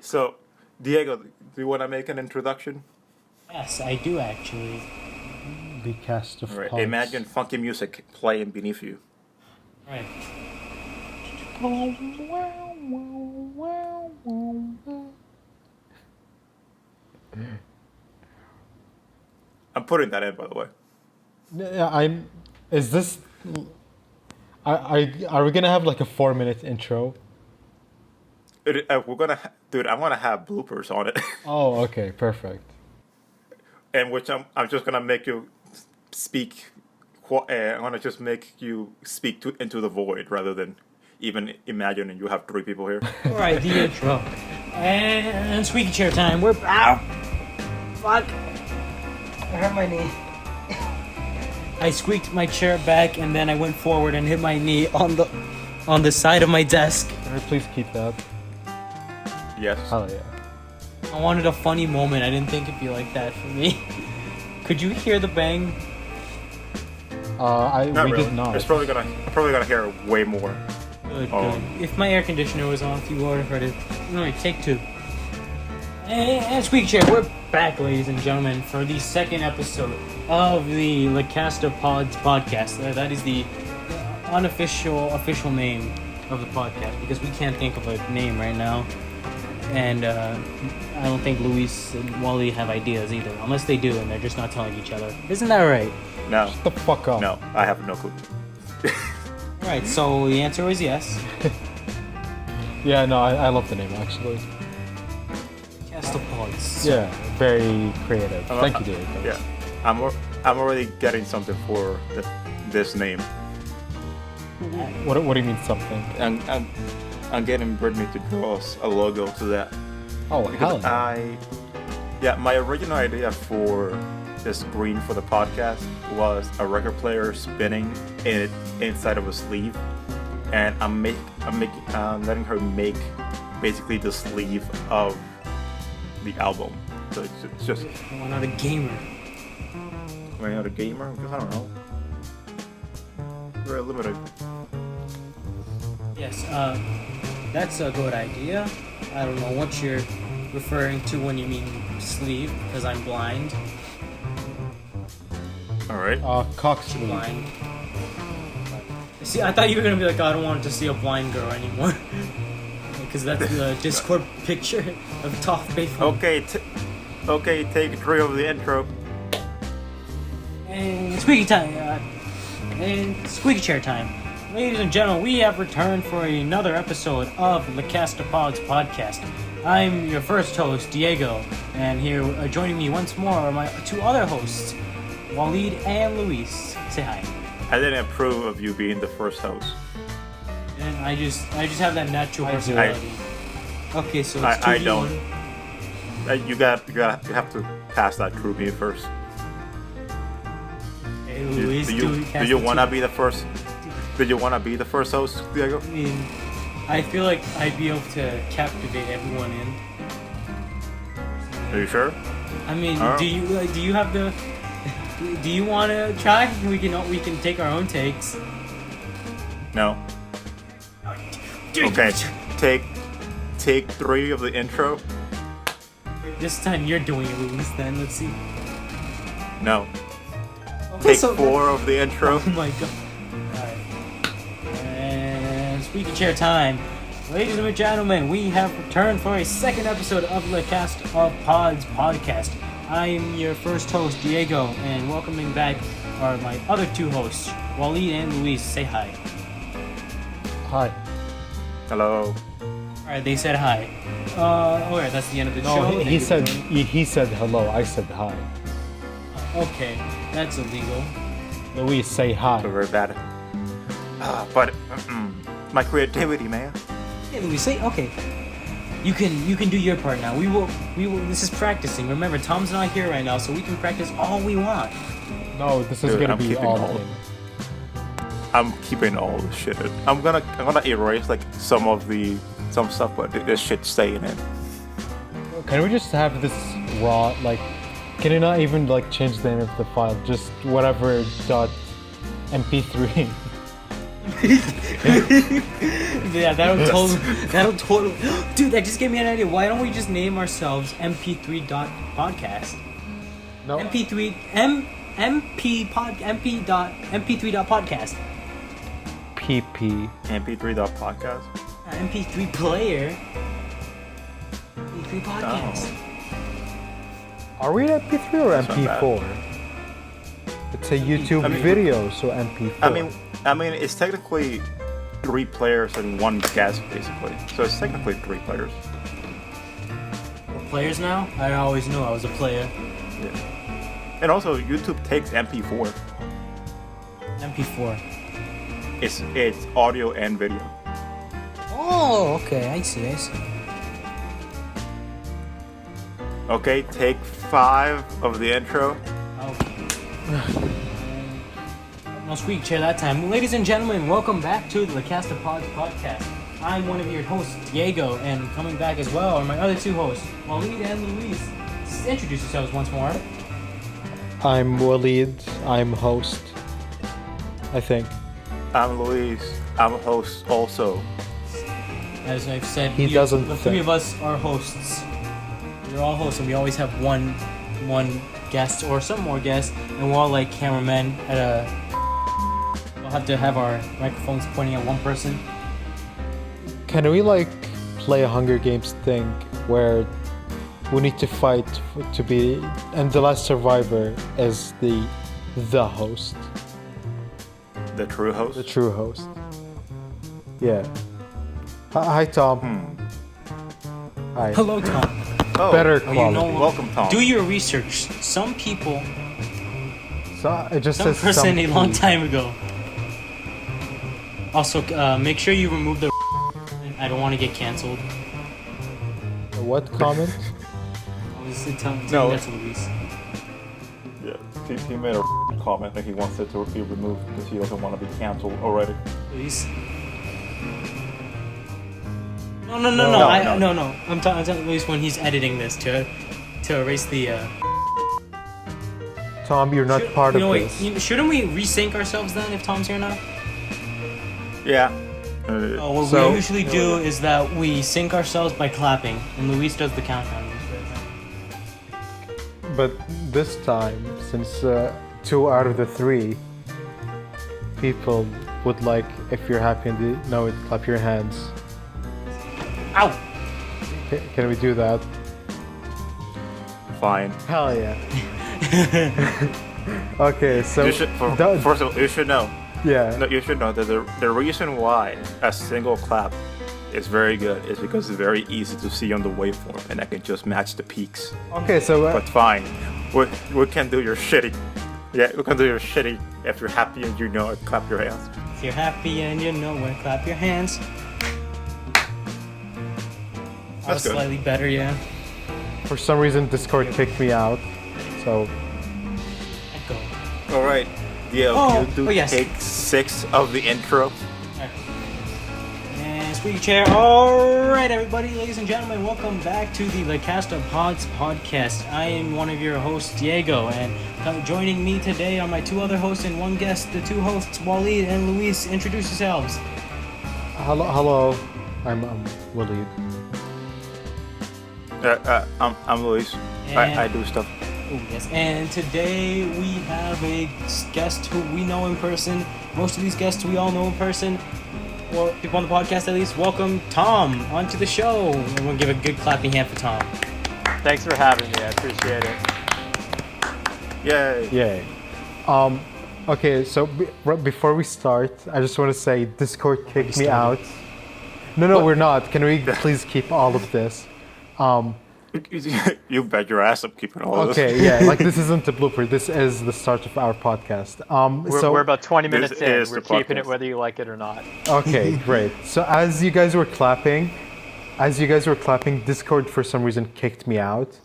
So, Diego, do you want to make an introduction? Yes, I do actually. The cast of All right. pods. Imagine funky music playing beneath you. Right. I'm putting that in, by the way. Yeah, I'm. Is this? Are we gonna have like a 4-minute intro? We're gonna, dude. I'm gonna have bloopers on it, Oh, okay, perfect. and which I'm just gonna make you speak. I'm gonna just make you speak into the void rather than even imagining you have 3 people here. All right, the intro. And squeaky chair time. We're ow. Fuck. I hurt my knee. I squeaked my chair back, and then I went forward and hit my knee on the side of my desk. Can we please keep that? Yes. Hell yeah. I wanted a funny moment. I didn't think it'd be like that for me. Could you hear the bang? We really. did not. It's probably gonna hear way more. Good, Oh. good. If my air conditioner was on, you would have heard it. Alright, take 2. And squeaky chair, we're back, ladies and gentlemen, for the second episode of the La Casta Pods podcast. That is the official name of the podcast, because we can't think of a name right now. And I don't think Luis and Wally have ideas either, unless they do, and they're just not telling each other. Isn't that right? No. Shut the fuck up. No, I have no clue. Right, so the answer is yes. Yeah, no, I love the name actually. Casta Pods. Yeah, very creative. Thank you, Diego. Yeah, I'm already getting something for this name. What do you mean something? I'm getting Brittany to draw us a logo to that. Oh, hell Because no. my original idea for the screen for the podcast was a record player spinning inside of a sleeve, and I'm letting her make basically the sleeve of the album. So it's just Why not a gamer? am I not a gamer? Because I don't know. Very limited. Yes, that's a good idea. I don't know what you're referring to when you mean sleeve, because I'm blind. All right. Cock sleeve. Blind. See, I thought you were gonna be like, I don't want to see a blind girl anymore. Because that's the Discord picture of Toth Faithful. Okay, take 3 of the intro. And squeaky time. And squeaky chair time. Ladies and gentlemen, we have returned for another episode of La Casta Pods podcast. I'm your first host, Diego, and here joining me once more are my 2 other hosts, Waleed and Luis. Say hi. I didn't approve of you being the first host. And I just have that natural I do. personality. Okay, so it's 2v1. I don't. You have to pass that through me first. Hey, Luis, Do you want to be the first? Do you want to be the first host, Diego? I mean, I feel like I'd be able to captivate everyone in. Are you sure? I mean, Oh. do you have the? Do you want to try? We can take our own takes. No. Okay. Take 3 of the intro. This time you're doing it, Luis. Then let's see. No. Okay, Take 4 of the intro. Oh my god. Alright. And squeaky chair time. Ladies and gentlemen, we have returned for a second episode of the Cast of Pods podcast. I'm your first host, Diego, and welcoming back are my other 2 hosts, Waleed and Luis. Say hi. Hi. Hello. Alright, they said hi. Alright, that's the end of the show. No, he said hello. I said hi. Okay, that's illegal. Luis, say hi. So very bad. But my creativity, man. Hey, Luis, say okay. You can do your part now. We will. This is practicing. Remember, Tom's not here right now, so we can practice all we want. No, this is Dude, gonna I'm be keeping all all- of him. I'm keeping all the shit. I'm gonna erase like some stuff, but this shit's staying in. Can we just have this raw, like, can you not even like change the name of the file? Just whatever dot mp3. Yeah, that'll totally. Dude, that just gave me an idea. Why don't we just name ourselves MP3.podcast? No. MP3 MP3.podcast. PP. MP3.podcast. MP3 player. MP3 podcast. Are we at MP3 or That's not MP4? It's a YouTube I mean- video, so MP4. I mean, it's technically 3 players and 1 guest, basically. So it's technically 3 players. We're players now? I always knew I was a player. Yeah. And also, YouTube takes MP4. MP4. It's audio and video. Oh, okay. I see. Okay, take 5 of the intro. Okay. No squeak chair that time. Ladies and gentlemen, welcome back to the La Casta Pods podcast. I'm one of your hosts, Diego, and coming back as well are my other 2 hosts, Waleed and Luis. Just introduce yourselves once more. I'm Waleed. I'm host. I think. I'm Luis. I'm a host also. As I've said, He doesn't the 3 think. of us are hosts. We're all hosts, and we always have one guest or some more guests, and we're all like cameramen at a. We'll have to have our microphones pointing at one person. Can we like play a Hunger Games thing where we need to fight to be, and the last survivor is the host, The true host. the true host? Yeah. Hi Tom. Hi. Hello, Tom. Oh, Better Oh, quality. you know, welcome, Tom. do your research. Some people, So it just some says person a long people. time ago. Also, make sure you remove the. I don't want to get canceled. What comment? Obviously, tell No. that's Luis. Yeah, he made a comment that he wants it to be removed because he doesn't want to be canceled already. Luis. No. No, No. I'm telling Luis when he's editing this to erase the. Tom, you're not part of wait, this. shouldn't we resync ourselves then if Tom's here now? Yeah. Oh, what So- we usually do is that we sync ourselves by clapping, and Luis does the countdown. But this time, since 2 out of the 3 people would like, if you're happy and you know it, clap your hands. Ow! Can we do that? Fine. Hell yeah. Okay, so You should, first of all, you should know. yeah. No, you should know that the reason why a single clap is very good is because it's very easy to see on the waveform, and I can just match the peaks. Okay, so But fine, we can do your shitty. Yeah, we can do your shitty. If you're happy and you know it, clap your hands. If you're happy and you know it, clap your hands. That was That's good. slightly better, yeah. for some reason Discord kicked me out. So Echo. All right. Yeah. Oh, you do oh, yes. take 6 of the intro. And squeaky chair. Alright, everybody, ladies and gentlemen, welcome back to the La Casta Pods podcast. I am one of your hosts, Diego, and joining me today are my 2 other hosts and 1 guest, the 2 hosts, Waleed and Luis. Introduce yourselves. hello. I'm Waleed. I'm Luis. And- I do stuff. Oh, yes. And today we have a guest who we know in person. Most of these guests we all know in person. Or people on the podcast at least. Welcome Tom onto the show. And we'll give a good clapping hand for Tom. Thanks for having me. I appreciate it. Yay. Yay. Okay, so before we start, I just want to say Discord kicked me out. No, we're not. Can we please keep all of this? You bet your ass I'm keeping all of this. Okay, yeah, like this isn't a blooper. This is the start of our podcast. We're about 20 minutes This in. is We're the keeping it podcast. whether you like it or not. Okay, great. So as you guys were clapping, Discord for some reason kicked me out.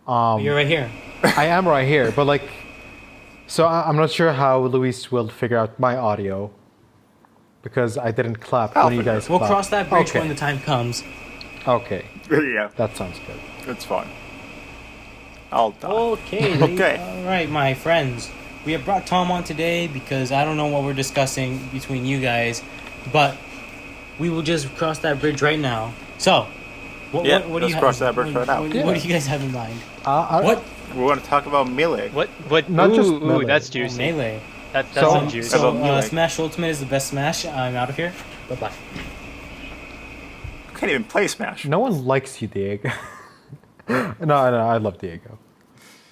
You're right here. I am right here, but like, so I'm not sure how Luis will figure out my audio because I didn't clap when you guys We'll clapped. cross that bridge Okay. when the time comes. Okay, Yeah, that sounds good. it's fine. I'll die. Okay. Okay. All right, my friends. we have brought Tom on today because I don't know what we're discussing between you guys, but we will just cross that bridge right now. So, what do let's you cross have? that bridge right now. What do you guys have in mind? What? We want to talk about Melee. What? Not just Ooh, Melee. that's Oh, juicy. Melee. That's So- some juicy. About Melee. Smash Ultimate is the best Smash. I'm out of here. Bye bye. You can't even play Smash. No one likes you, Diego. no, I love Diego.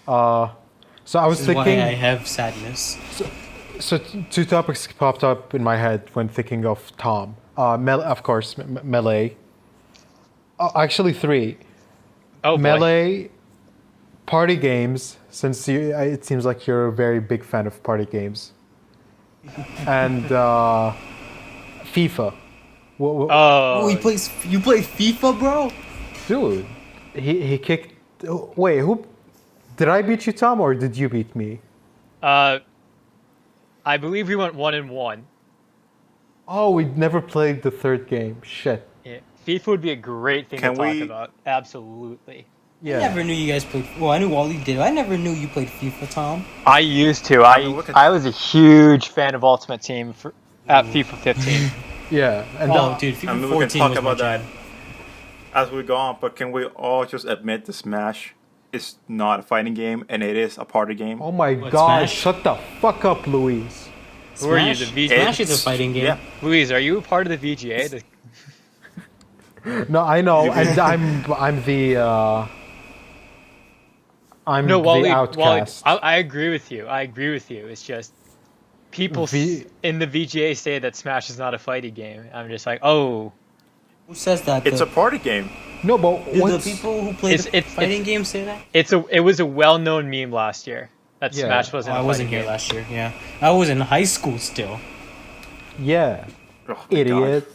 So I was This is why thinking. I have sadness. So two topics popped up in my head when thinking of Tom. Of course, Melee. Actually, three. Oh boy. Melee, party games, since it seems like you're a very big fan of party games. And FIFA. Oh. you play FIFA, bro? Dude, he kicked... Wait, who... Did I beat you, Tom, or did you beat me? I believe we went 1-1. Oh, we never played the third game. Shit. Yeah. FIFA would be a great thing Can to talk we- about. Absolutely. I never knew you guys played. Well, I knew Wally did. I never knew you played FIFA, Tom. I used to. mean, look at- I was a huge fan of Ultimate Team at FIFA 15. Yeah. And Dude, FIFA I mean, we 14 can talk was about my that jam. as we go on, but can we all just admit the Smash is not a fighting game and it is a party game? oh my What, god, Smash? shut the fuck up, Luis. Who are you, Smash? the VGA? Smash is a fighting game. Yeah. Louise, are you a part of the VGA? No, I know, and I'm the I'm No, the Wally, outcast. I agree with you. It's just people in the VGA say that Smash is not a fighting game. I'm just like, oh, Who says that? It's though? a party game. No, but Do the what's people who play the fighting games say that? it was a well-known meme last year that Yeah. Smash wasn't. I a wasn't fighting here game. last year. Yeah, I was in high school still. yeah, Oh, my idiot.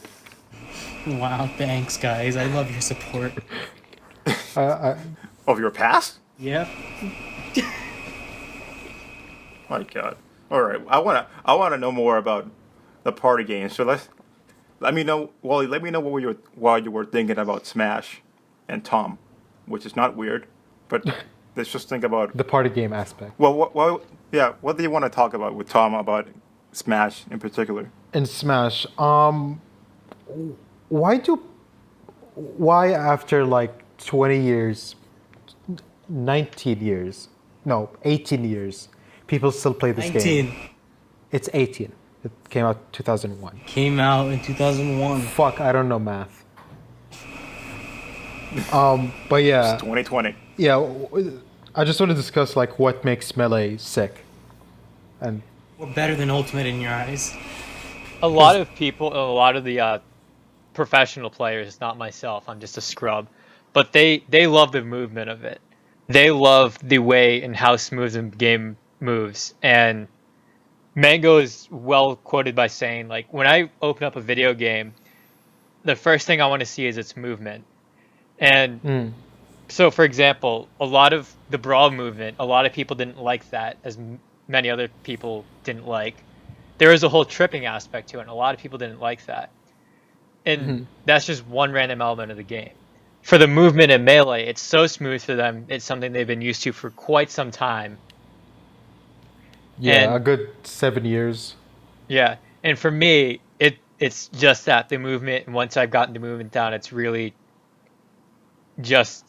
Wow, thanks guys. I love your support. God. Of your past? Yeah. My God. All right. I wanna know more about the party game. So let me know, Wally. Let me know what you were thinking about Smash and Tom, which is not weird, but let's just think about. The party game aspect. Well, what do you want to talk about with Tom about Smash in particular? In Smash, why after like 20 years, 19 years, no, 18 years, people still play this game? 19 It's 18. It came out 2001. came out in 2001. Fuck, I don't know math. But yeah, It's 2020. yeah. I just want to discuss like what makes Melee sick, and We're better than Ultimate in your eyes. A lot of people, a lot of the professional players, not myself, I'm just a scrub, but they love the movement of it. They love the way and how smooth the game moves. And Mango is well quoted by saying, like, when I open up a video game, the first thing I want to see is its movement. And so, for example, a lot of the brawl movement, a lot of people didn't like that, as many other people didn't like. There was a whole tripping aspect to it, and a lot of people didn't like that. And that's just one random element of the game. For the movement in Melee, it's so smooth for them. It's something they've been used to for quite some time. yeah, And- a good 7 years. Yeah, and for me, it's just that, the movement. And once I've gotten the movement down, it's really just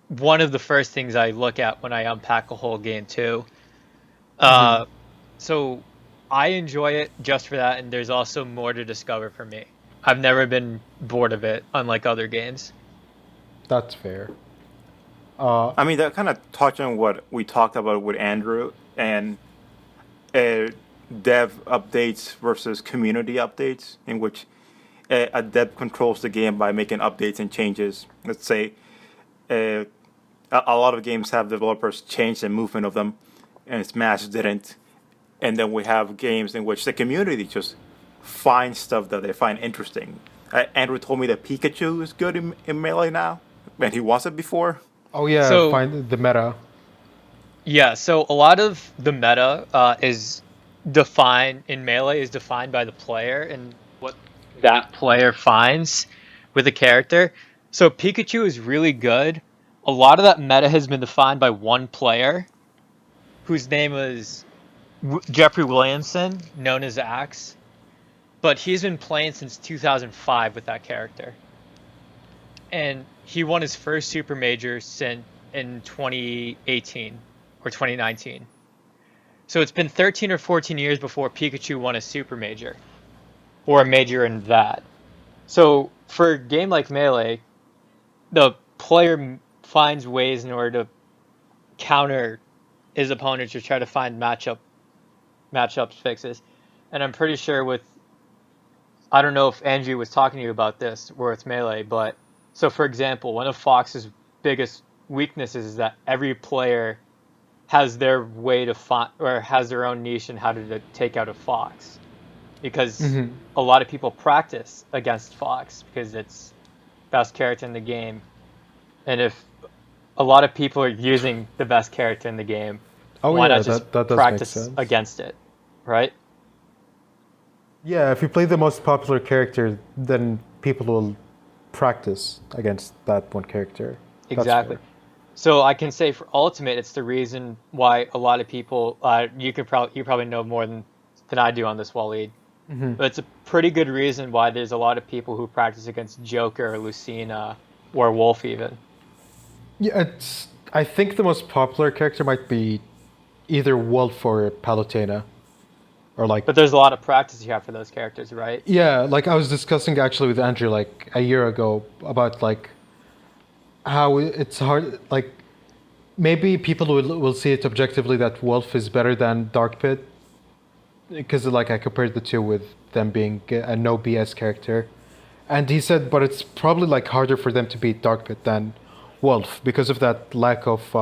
one of the first things I look at when I unpack a whole game too. So I enjoy it just for that, and there's also more to discover for me. I've never been bored of it, unlike other games. That's fair. I mean, that kind of touched on what we talked about with Andrew and dev updates versus community updates, in which a dev controls the game by making updates and changes. Let's say a lot of games have developers change the movement of them, and Smash didn't. And then we have games in which the community just finds stuff that they find interesting. Andrew told me that Pikachu is good in Melee now, and he wasn't before. Oh yeah, So- find the meta. Yeah, so a lot of the meta is defined in Melee is defined by the player and what that player finds with a character. So Pikachu is really good. A lot of that meta has been defined by one player whose name was Jeffrey Williamson, known as Axe, but he's been playing since 2005 with that character, and he won his first super major since in 2018 or 2019. So it's been 13 or 14 years before Pikachu won a super major or a major in that. So for a game like Melee, the player finds ways in order to counter his opponents to try to find matchup fixes. And I'm pretty sure with I don't know if Andrew was talking to you about this where it's Melee, but so for example, one of Fox's biggest weaknesses is that every player has their way to find or has their own niche in how to take out a Fox. Because Mm-hmm. a lot of people practice against Fox because it's best character in the game. And if a lot of people are using the best character in the game, Oh why yeah, not just that does make practice sense. against it, right? Yeah, if you play the most popular character, then people will practice against that one character. That's Exactly. fair. So I can say for Ultimate, it's the reason why a lot of people, you probably know more than I do on this, Waleed. Hmm. But it's a pretty good reason why there's a lot of people who practice against Joker or Lucina or Wolf even. Yeah, it's. I think the most popular character might be either Wolf or Palutena, or like But there's a lot of practice you have for those characters, right? yeah, like I was discussing actually with Andrew like a year ago about like how it's hard. Like maybe people will see it objectively that Wolf is better than Dark Pit because like I compared the two with them being a no BS character, and he said, but it's probably like harder for them to beat Dark Pit than Wolf because of that lack of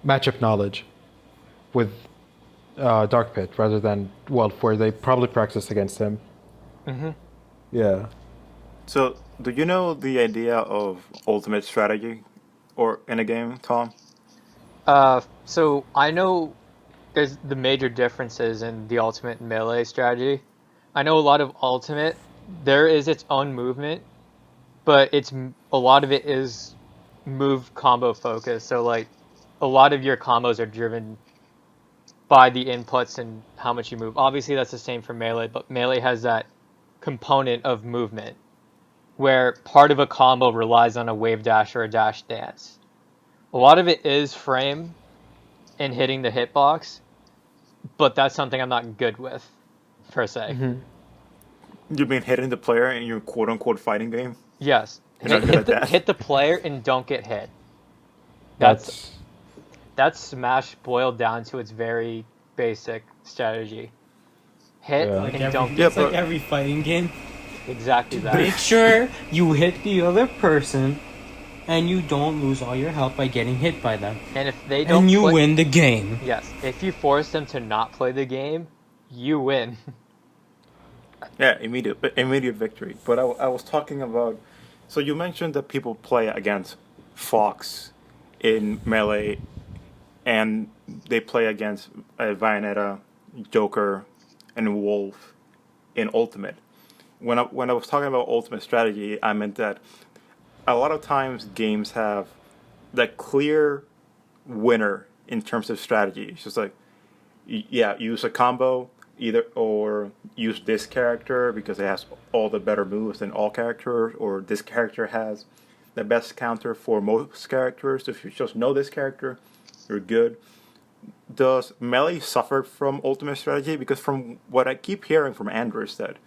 matchup knowledge with Dark Pit rather than Wolf, where they probably practice against him. Hmm. Yeah. So, do you know the idea of ultimate strategy, or in a game, Tom? So I know there's the major differences in the Ultimate and Melee strategy. I know a lot of Ultimate, there is its own movement, but a lot of it is move combo focused. So like a lot of your combos are driven by the inputs and how much you move. Obviously that's the same for Melee, but Melee has that component of movement where part of a combo relies on a wave dash or a dash dance. A lot of it is frame and hitting the hitbox, but that's something I'm not good with per se. Hmm. You've been hitting the player in your quote unquote fighting game? Yes, You're not good at that? hit the player and don't get hit. That's That's that's Smash boiled down to its very basic strategy. Hit yeah. Like and don't Yeah, it's get like but every fighting game. exactly Make that. sure you hit the other person and you don't lose all your health by getting hit by them. And if they don't And you play, win the game. yes, if you force them to not play the game, you win. yeah, immediate victory. But I was talking about. So you mentioned that people play against Fox in Melee, and they play against Bayonetta, Joker, and Wolf in Ultimate. When I was talking about Ultimate strategy, I meant that a lot of times games have that clear winner in terms of strategy. It's just like, yeah, use a combo either, or use this character because it has all the better moves than all characters, or this character has the best counter for most characters. If you just know this character, you're good. Does Melee suffer from ultimate strategy? Because from what I keep hearing from Andrew is that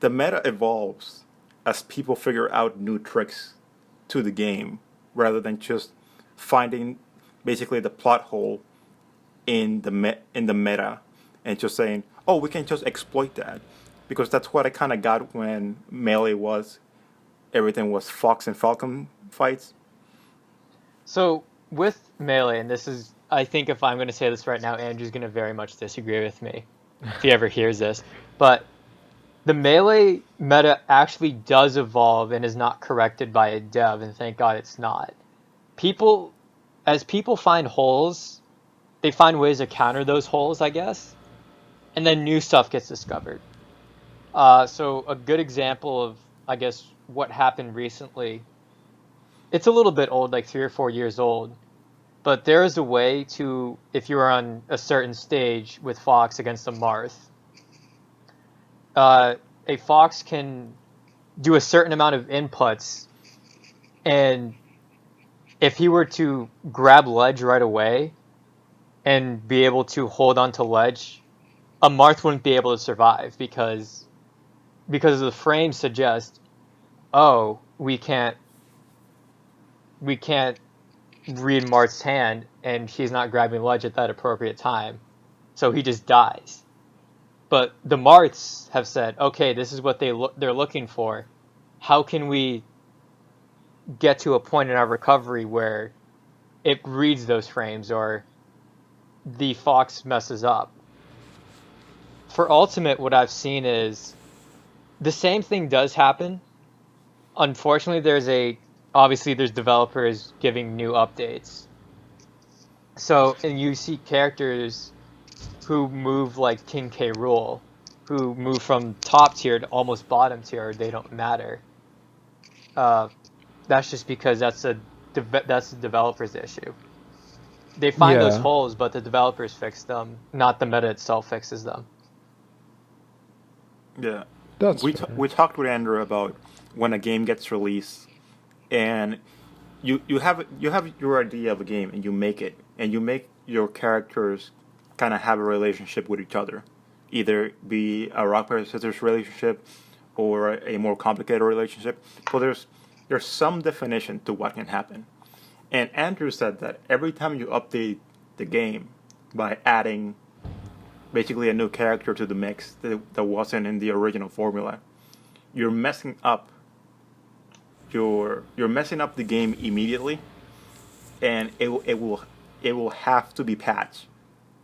the meta evolves as people figure out new tricks to the game rather than just finding basically the plot hole in in the meta and just saying, "Oh, we can just exploit that," because that's what I kind of got when Melee was everything was Fox and Falcon fights. So with Melee, and this is, I think if I'm going to say this right now, Andrew's going to very much disagree with me if he ever hears this. But the Melee meta actually does evolve and is not corrected by a dev, and thank God it's not. People, as people find holes, they find ways to counter those holes, I guess, and then new stuff gets discovered. So a good example of, I guess, what happened recently, it's a little bit old, like 3 or 4 years old, But there is a way to, if you are on a certain stage with Fox against a Marth, a Fox can do a certain amount of inputs, and if he were to grab ledge right away and be able to hold on to ledge, a Marth wouldn't be able to survive because the frames suggest, oh, we can't read Marth's hand, and he's not grabbing ledge at that appropriate time, so he just dies. But the Marths have said, okay, this is what they're looking for. How can we get to a point in our recovery where it reads those frames or the Fox messes up? For Ultimate, what I've seen is the same thing does happen. Unfortunately, there's developers giving new updates. So, and you see characters who move like King K. Rool, who move from top tier to almost bottom tier, they don't matter. That's just because that's the developer's issue. They find those Yeah. holes, but the developers fix them, not the meta itself fixes them. Yeah. That's We fair. we talked with Andrew about when a game gets released, and you have your idea of a game, and you make it, and you make your characters kind of have a relationship with each other, either be a rock paper scissors relationship or a more complicated relationship. So there's some definition to what can happen. And Andrew said that every time you update the game by adding basically a new character to the mix that wasn't in the original formula, you're messing up you're messing up the game immediately, and it will have to be patched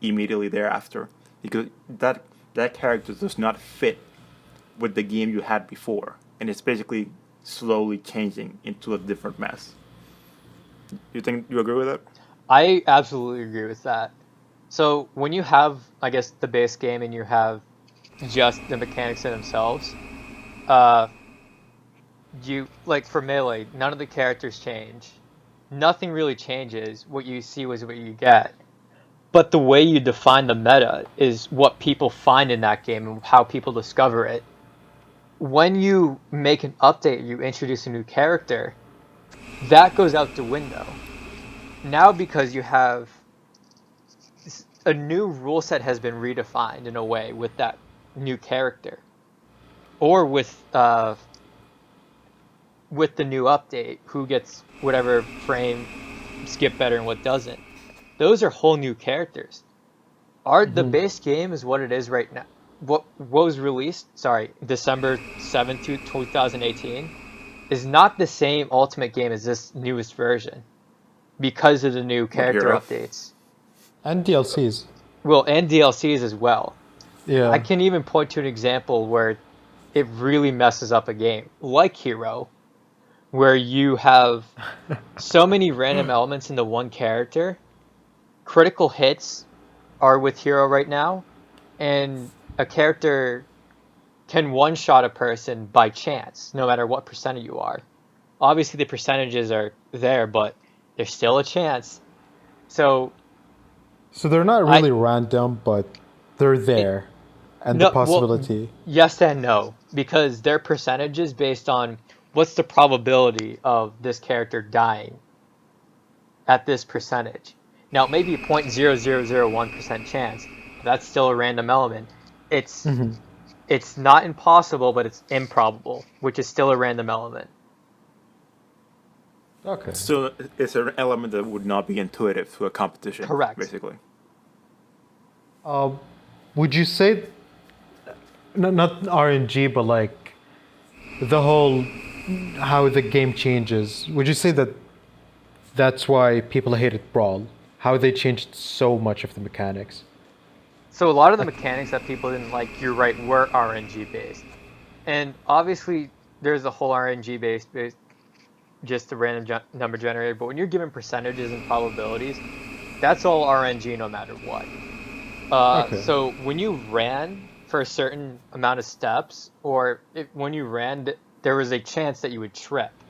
immediately thereafter, because that character does not fit with the game you had before, and it's basically slowly changing into a different mess. You think you agree with that? I absolutely agree with that. So when you have, I guess, the base game and you have just the mechanics in themselves, uh, you like for Melee, none of the characters change. Nothing really changes. What you see was what you get. But the way you define the meta is what people find in that game and how people discover it. When you make an update, you introduce a new character, that goes out the window. Now because you have a new rule set has been redefined in a way with that new character, or with the new update, who gets whatever frame skip better and what doesn't. Those are whole new characters. The base game is what it is right now. What was released, sorry, December 7th, 2018, is not the same Ultimate game as this newest version because of the new What character hero? updates. And DLCs. Well, and DLCs as well. Yeah. I can even point to an example where it really messes up a game, like Hero, where you have so many random elements into one character. Critical hits are with Hero right now, and a character can one-shot a person by chance, no matter what percentage you are. Obviously, the percentages are there, but there's still a chance. So, So they're not I really random, but they're it, there. And the no, well, possibility. yes and no, because they're percentages based on what's the probability of this character dying at this percentage. Now, it may be a 0.0001% chance, but that's still a random element. It's it's not impossible, but it's improbable, which is still a random element. Okay. Still, it's an element that would not be intuitive to a competition, Correct. basically. Uh, would you say, not RNG, but like the whole how the game changes? Would you say that that's why people hated Brawl? How they changed so much of the mechanics? So a lot of the Like, mechanics that people didn't like, you're right, were RNG based. And obviously, there's a whole RNG based, just the random number generator. But when you're given percentages and probabilities, that's all RNG no matter what. okay. So when you ran for a certain amount of steps, or when you ran, there was a chance that you would trip,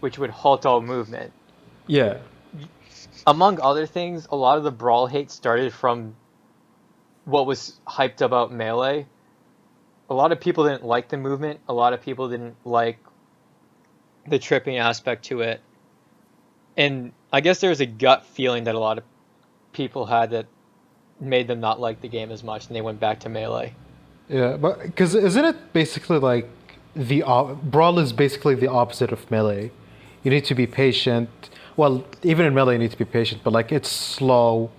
which would halt all movement. Yeah. among other things, a lot of the Brawl hate started from what was hyped about Melee. A lot of people didn't like the movement. A lot of people didn't like the tripping aspect to it. And I guess there was a gut feeling that a lot of people had that made them not like the game as much, and they went back to Melee. Yeah, but because isn't it basically like Brawl is basically the opposite of Melee. You need to be patient. Well, even in Melee, you need to be patient, but like it's slow.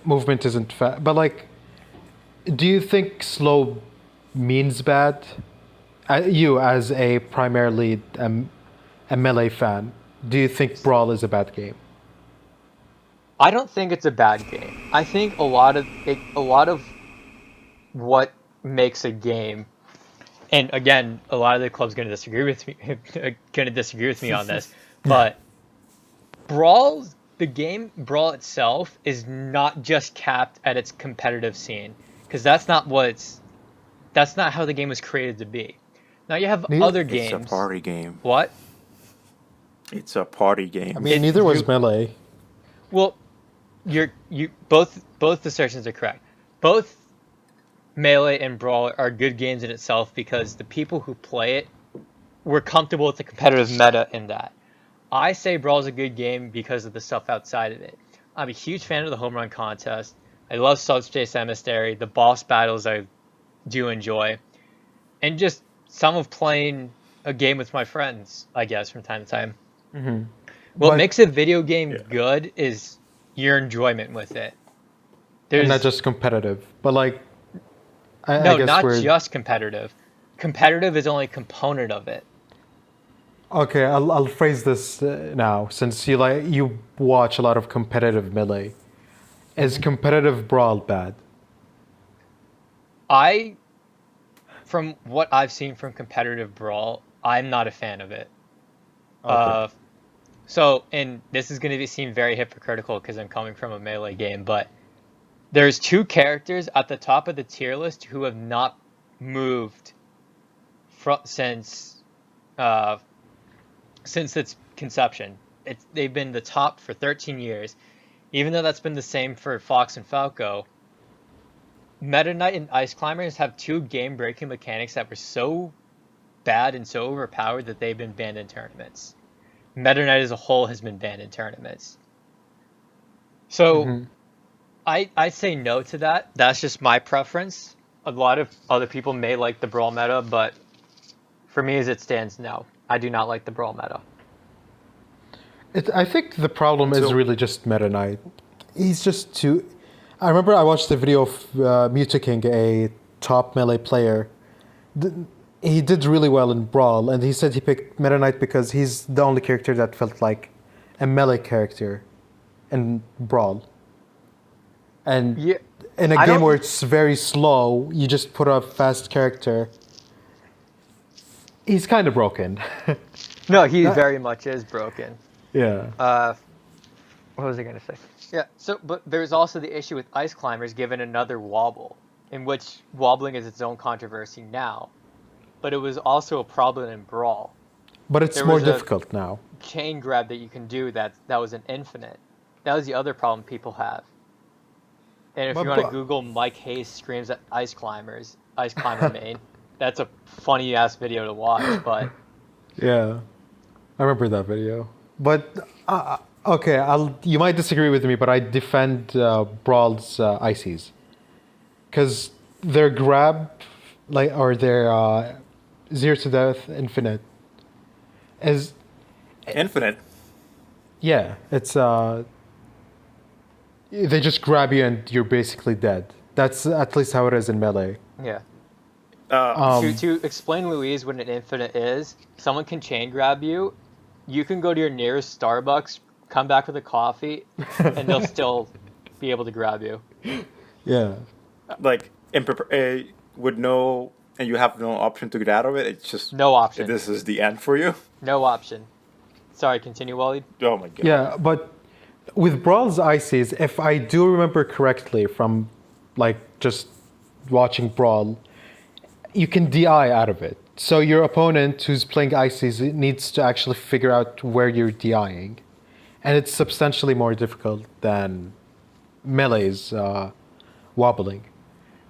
Movement isn't fast. But like, do you think slow means bad? You, as a primarily a Melee fan, do you think Brawl is a bad game? I don't think it's a bad game. I think a lot of what makes a game, and again, a lot of the club's going to disagree with me, on this, but Brawl itself is not just capped at its competitive scene, because that's not how the game was created to be. Now you have other games. It's a party game. What? It's a party game. I mean, neither was Melee. Well, both assertions are correct. Both Melee and Brawl are good games in itself because the people who play it were comfortable with the competitive meta in that. I say Brawl is a good game because of the stuff outside of it. I'm a huge fan of the home run contest. I love Subspace Emissary. The boss battles I do enjoy. And just some of playing a game with my friends, I guess, from time to time. Mm-hmm. What makes a video game good is your enjoyment with it. And not just competitive, but like... I guess not just competitive. Competitive is only a component of it. Okay, I'll phrase this now, since you watch a lot of competitive Melee. Is competitive Brawl bad? From what I've seen from competitive Brawl, I'm not a fan of it. Okay. And this is going to seem very hypocritical because I'm coming from a Melee game, but there's two characters at the top of the tier list who have not moved since its conception. They've been the top for 13 years. Even though that's been the same for Fox and Falco, Meta Knight and Ice Climbers have two game-breaking mechanics that were so bad and so overpowered that they've been banned in tournaments. Meta Knight as a whole has been banned in tournaments. So I say no to that. That's just my preference. A lot of other people may like the Brawl meta, but for me as it stands, no. I do not like the Brawl meta. I think the problem is really just Meta Knight. He's just too... I remember I watched the video of Mutaking, a top Melee player. He did really well in Brawl, and he said he picked Meta Knight because he's the only character that felt like a Melee character in Brawl. And in a game where it's very slow, you just put a fast character. He's kind of broken. No, he very much is broken. Yeah. What was I going to say? Yeah, but there's also the issue with Ice Climbers given another wobble, in which wobbling is its own controversy now. But it was also a problem in Brawl. But it's more difficult now. Chain grab that you can do that was an infinite. That was the other problem people have. And if you want to Google Mike Hayes screams at Ice Climber main, that's a funny ass video to watch, but... Yeah. I remember that video. But, okay, you might disagree with me, but I defend Brawl's ICs. Because their grab, or their Zero to Death Infinite is... Infinite? Yeah, it's... they just grab you and you're basically dead. That's at least how it is in Melee. Yeah. To explain Louise what an infinite is, someone can chain grab you. You can go to your nearest Starbucks, come back with a coffee, and they'll still be able to grab you. Yeah. Like, with no... And you have no option to get out of it? It's just... No option. This is the end for you? No option. Sorry, continue, Wally. Oh my god. Yeah, but with Brawl's ICs, if I do remember correctly from, just watching Brawl, you can DI out of it. So your opponent who's playing ICs needs to actually figure out where you're DIing. and it's substantially more difficult than Melee's wobbling,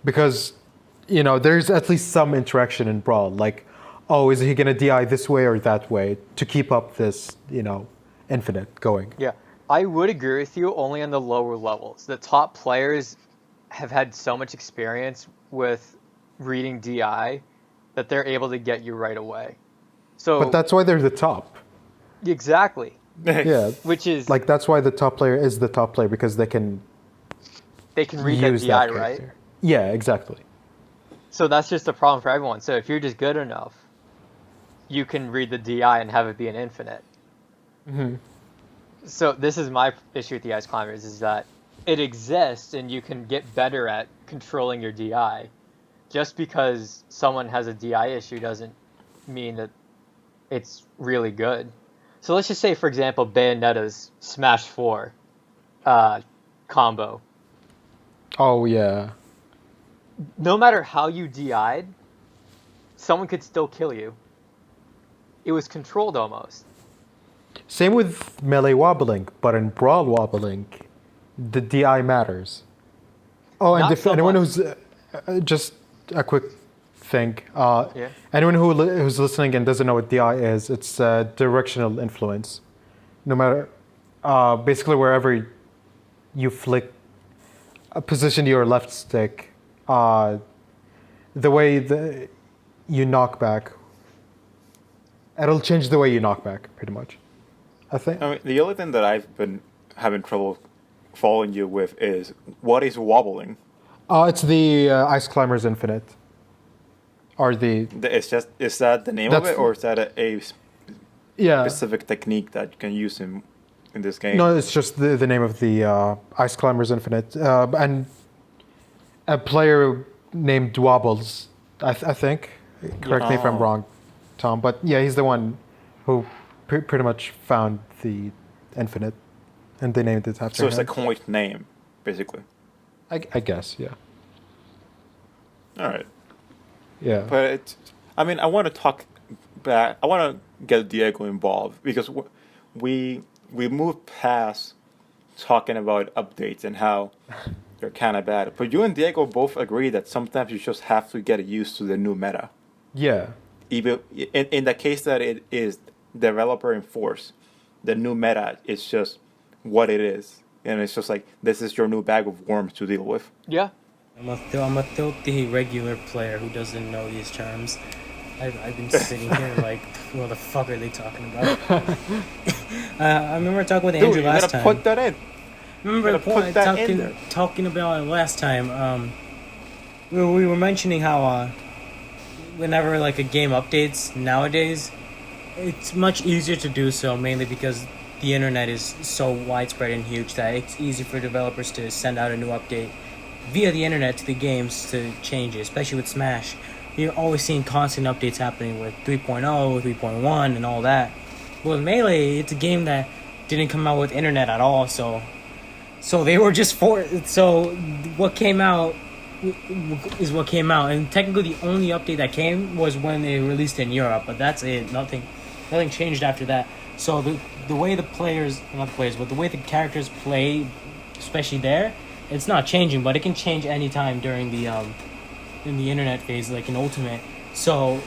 because there's at least some interaction in Brawl. Like, oh, is he gonna DI this way or that way to keep up this infinite going? Yeah, I would agree with you only on the lower levels. The top players have had so much experience with reading DI that they're able to get you right away. So But that's why they're the top. exactly, Yeah, which is like that's why the top player is the top player, because they can they can read that use DI, that right? character. Yeah, exactly. So that's just a problem for everyone. So if you're just good enough, you can read the DI and have it be an infinite. So this is my issue with the Ice Climbers, is that it exists and you can get better at controlling your DI. Just because someone has a DI issue doesn't mean that it's really good. So let's just say, for example, Bayonetta's Smash 4 combo. Oh yeah. No matter how you DI'd, someone could still kill you. It was controlled almost. Same with melee wobbling, but in brawl wobbling, the DI matters. Oh, and Not if so anyone much. who's just a quick thing, Yeah. anyone who's listening and doesn't know what DI is, it's directional influence. No matter, basically wherever you flick, position your left stick, the way you knock back, it'll change the way you knock back, pretty much. I think. I mean, the only thing that I've been having trouble following you with is what is wobbling? It's the Ice Climbers Infinite. Or the Is that the name of That's- it, or is that a yeah. specific technique that you can use in this game? No, it's just the name of the Ice Climbers Infinite, and a player named Wobbles, I think. Correct me if I'm Oh. wrong, Tom. But yeah, he's the one who pretty much found the Infinite, and they named it after So it's a him. coined name, basically. I guess, yeah, All right, yeah. but I mean, I want to talk back. I want to get Diego involved because we moved past talking about updates and how they're kind of bad. But you and Diego both agree that sometimes you just have to get used to the new meta. Yeah, Even in the case that it is developer enforced, the new meta is just what it is, and it's just like this is your new bag of worms to deal with. Yeah. I'm a filthy regular player who doesn't know these terms. I've been sitting here like, what the fuck are they talking about? I remember talking with Andrew Dude, you last gotta time. put that in. Remember gotta put that in there. talking about it last time. We were mentioning how whenever like a game updates nowadays, it's much easier to do so, mainly because the internet is so widespread and huge that it's easy for developers to send out a new update via the internet to the games to change it, especially with Smash. You're always seeing constant updates happening with 3.0, 3.1, and all that. But with Melee, it's a game that didn't come out with internet at all, so they were just so what came out is what came out, and technically the only update that came was when they released it in Europe, but that's it. Nothing changed after that. So the way the players, not the players, but the way the characters play, especially there, it's not changing, but it can change anytime during the in the internet phase, like in Ultimate. So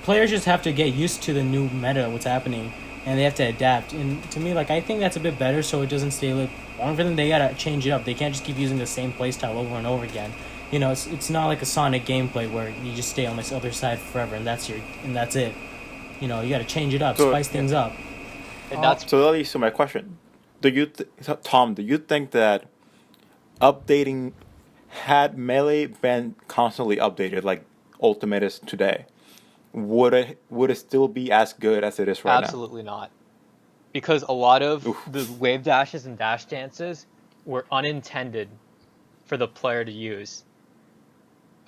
players just have to get used to the new meta, what's happening, and they have to adapt. And to me, like, I think that's a bit better, so it doesn't stay like long for them. They gotta change it up. They can't just keep using the same playstyle over and over again. You know, it's not like a Sonic gameplay where you just stay on this other side forever and that's it. You know, you gotta change it up, So, spice things up. And that's So that leads to my question: Tom? Do you think that updating had Melee been constantly updated like Ultimate is today, would it still be as good as it is right absolutely not. Because a lot of Oof. the wave dashes and dash dances were unintended for the player to use.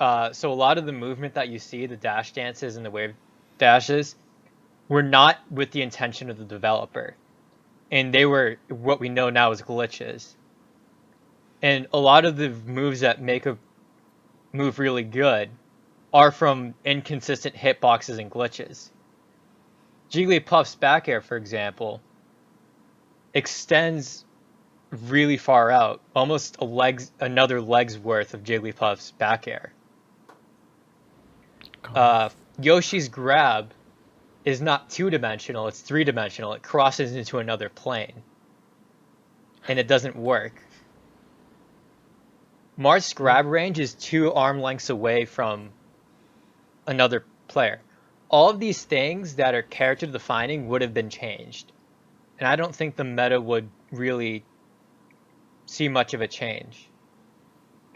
So a lot of the movement that you see, the dash dances and the wave dashes, were not with the intention of the developer. And they were what we know now as glitches. And a lot of the moves that make a move really good are from inconsistent hitboxes and glitches. Jigglypuff's back air, for example, extends really far out, almost another leg's worth of Jigglypuff's back air. Yoshi's grab is not two-dimensional, it's three-dimensional. It crosses into another plane. And it doesn't work. Marth's grab range is 2 arm lengths away from another player. All of these things that are character defining would have been changed. And I don't think the meta would really see much of a change.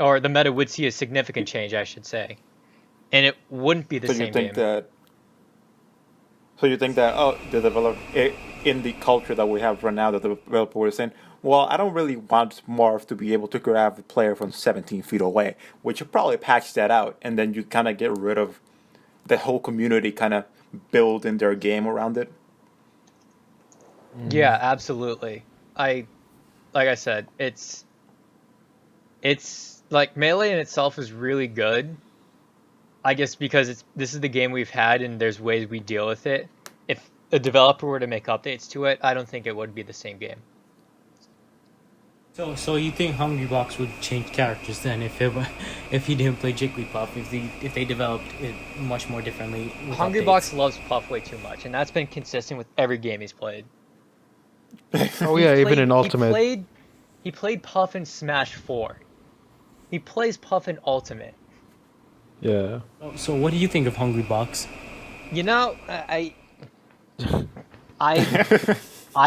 Or the meta would see a significant change, I should say. And it wouldn't be the So same you think game. that? So you think that the developer in the culture that we have right now, the developer is saying, well, I don't really want Marth to be able to grab the player from 17 feet away, which you probably patch that out, and then you kind of get rid of the whole community kind of building their game around it. Yeah, absolutely. Like I said, it's like Melee in itself is really good. I guess because this is the game we've had and there's ways we deal with it. If a developer were to make updates to it, I don't think it would be the same game. So you think Hungrybox would change characters then if he didn't play Jigglypuff, if they developed it much more differently? With Hungrybox updates? loves Puff way too much, and that's been consistent with every game he's played. Oh yeah, even in Ultimate. He played Puff in Smash 4. He plays Puff in Ultimate. Yeah. So what do you think of Hungrybox? You know, I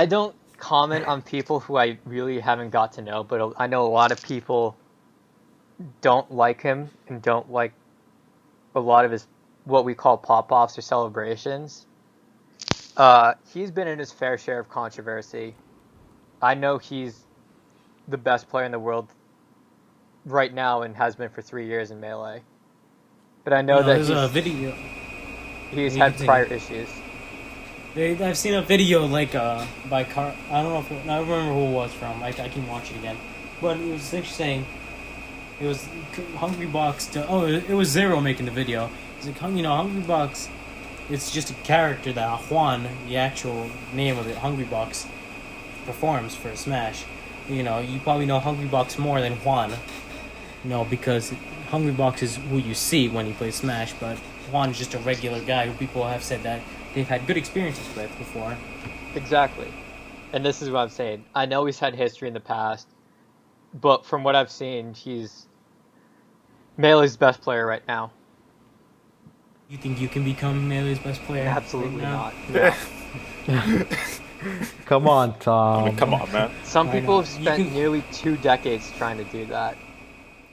don't comment on people who I really haven't got to know, but I know a lot of people don't like him and don't like a lot of his what we call pop-offs or celebrations. He's been in his fair share of controversy. I know he's the best player in the world right now and has been for 3 years in Melee. But I know that there's a video. he's you had continue. prior issues. I've seen a video by Car. I don't know if I don't remember who it was from. I can watch it again, but it was saying it was Hungrybox. It was Zero making the video. It's like Hungrybox. It's just a character that Juan, the actual name of it, Hungrybox, performs for Smash. You probably know Hungrybox more than Juan. Because Hungrybox is who you see when you play Smash, but Juan is just a regular guy who people have said that they've had good experiences with before. Exactly. And this is what I'm saying. I know he's had history in the past, but from what I've seen, he's Melee's best player right now. You think you can become Melee's best player? Absolutely right not. No. Come on, Tom. I mean, come on, man. Some Why people not? have You spent can- nearly 2 decades trying to do that.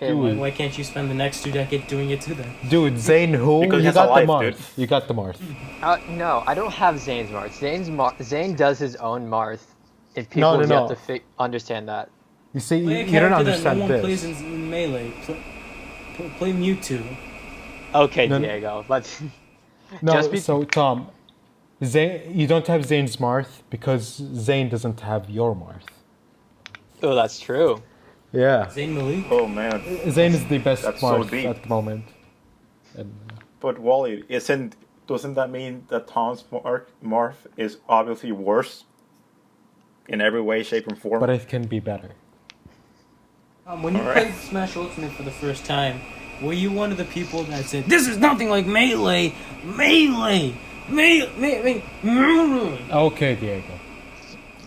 And now. Why can't you spend the next 2 decades doing it too then? Dude, Zane who? Because You that's got the alive, Marth. dude. You got the Marth. no, I don't have Zane's Marth. Zane does his own Marth, and people No. have to understand that. You see, Play a you don't character that understand no one plays this. in Melee. Play Mewtwo. Okay, No, Diego, let's... No, Just be- so Tom, you don't have Zane's Marth because Zane doesn't have your Marth. Oh, that's true. Yeah. Zane Malik. Oh man. Zane is the best That's so Marth deep. at the moment. And, But Wally, doesn't that mean that Tom's Marth is obviously worse in every way, shape, and form? but it can be better. When you Alright. played Smash Ultimate for the first time, were you one of the people that said, "This is nothing like Melee, Melee, Melee"? Okay, Diego.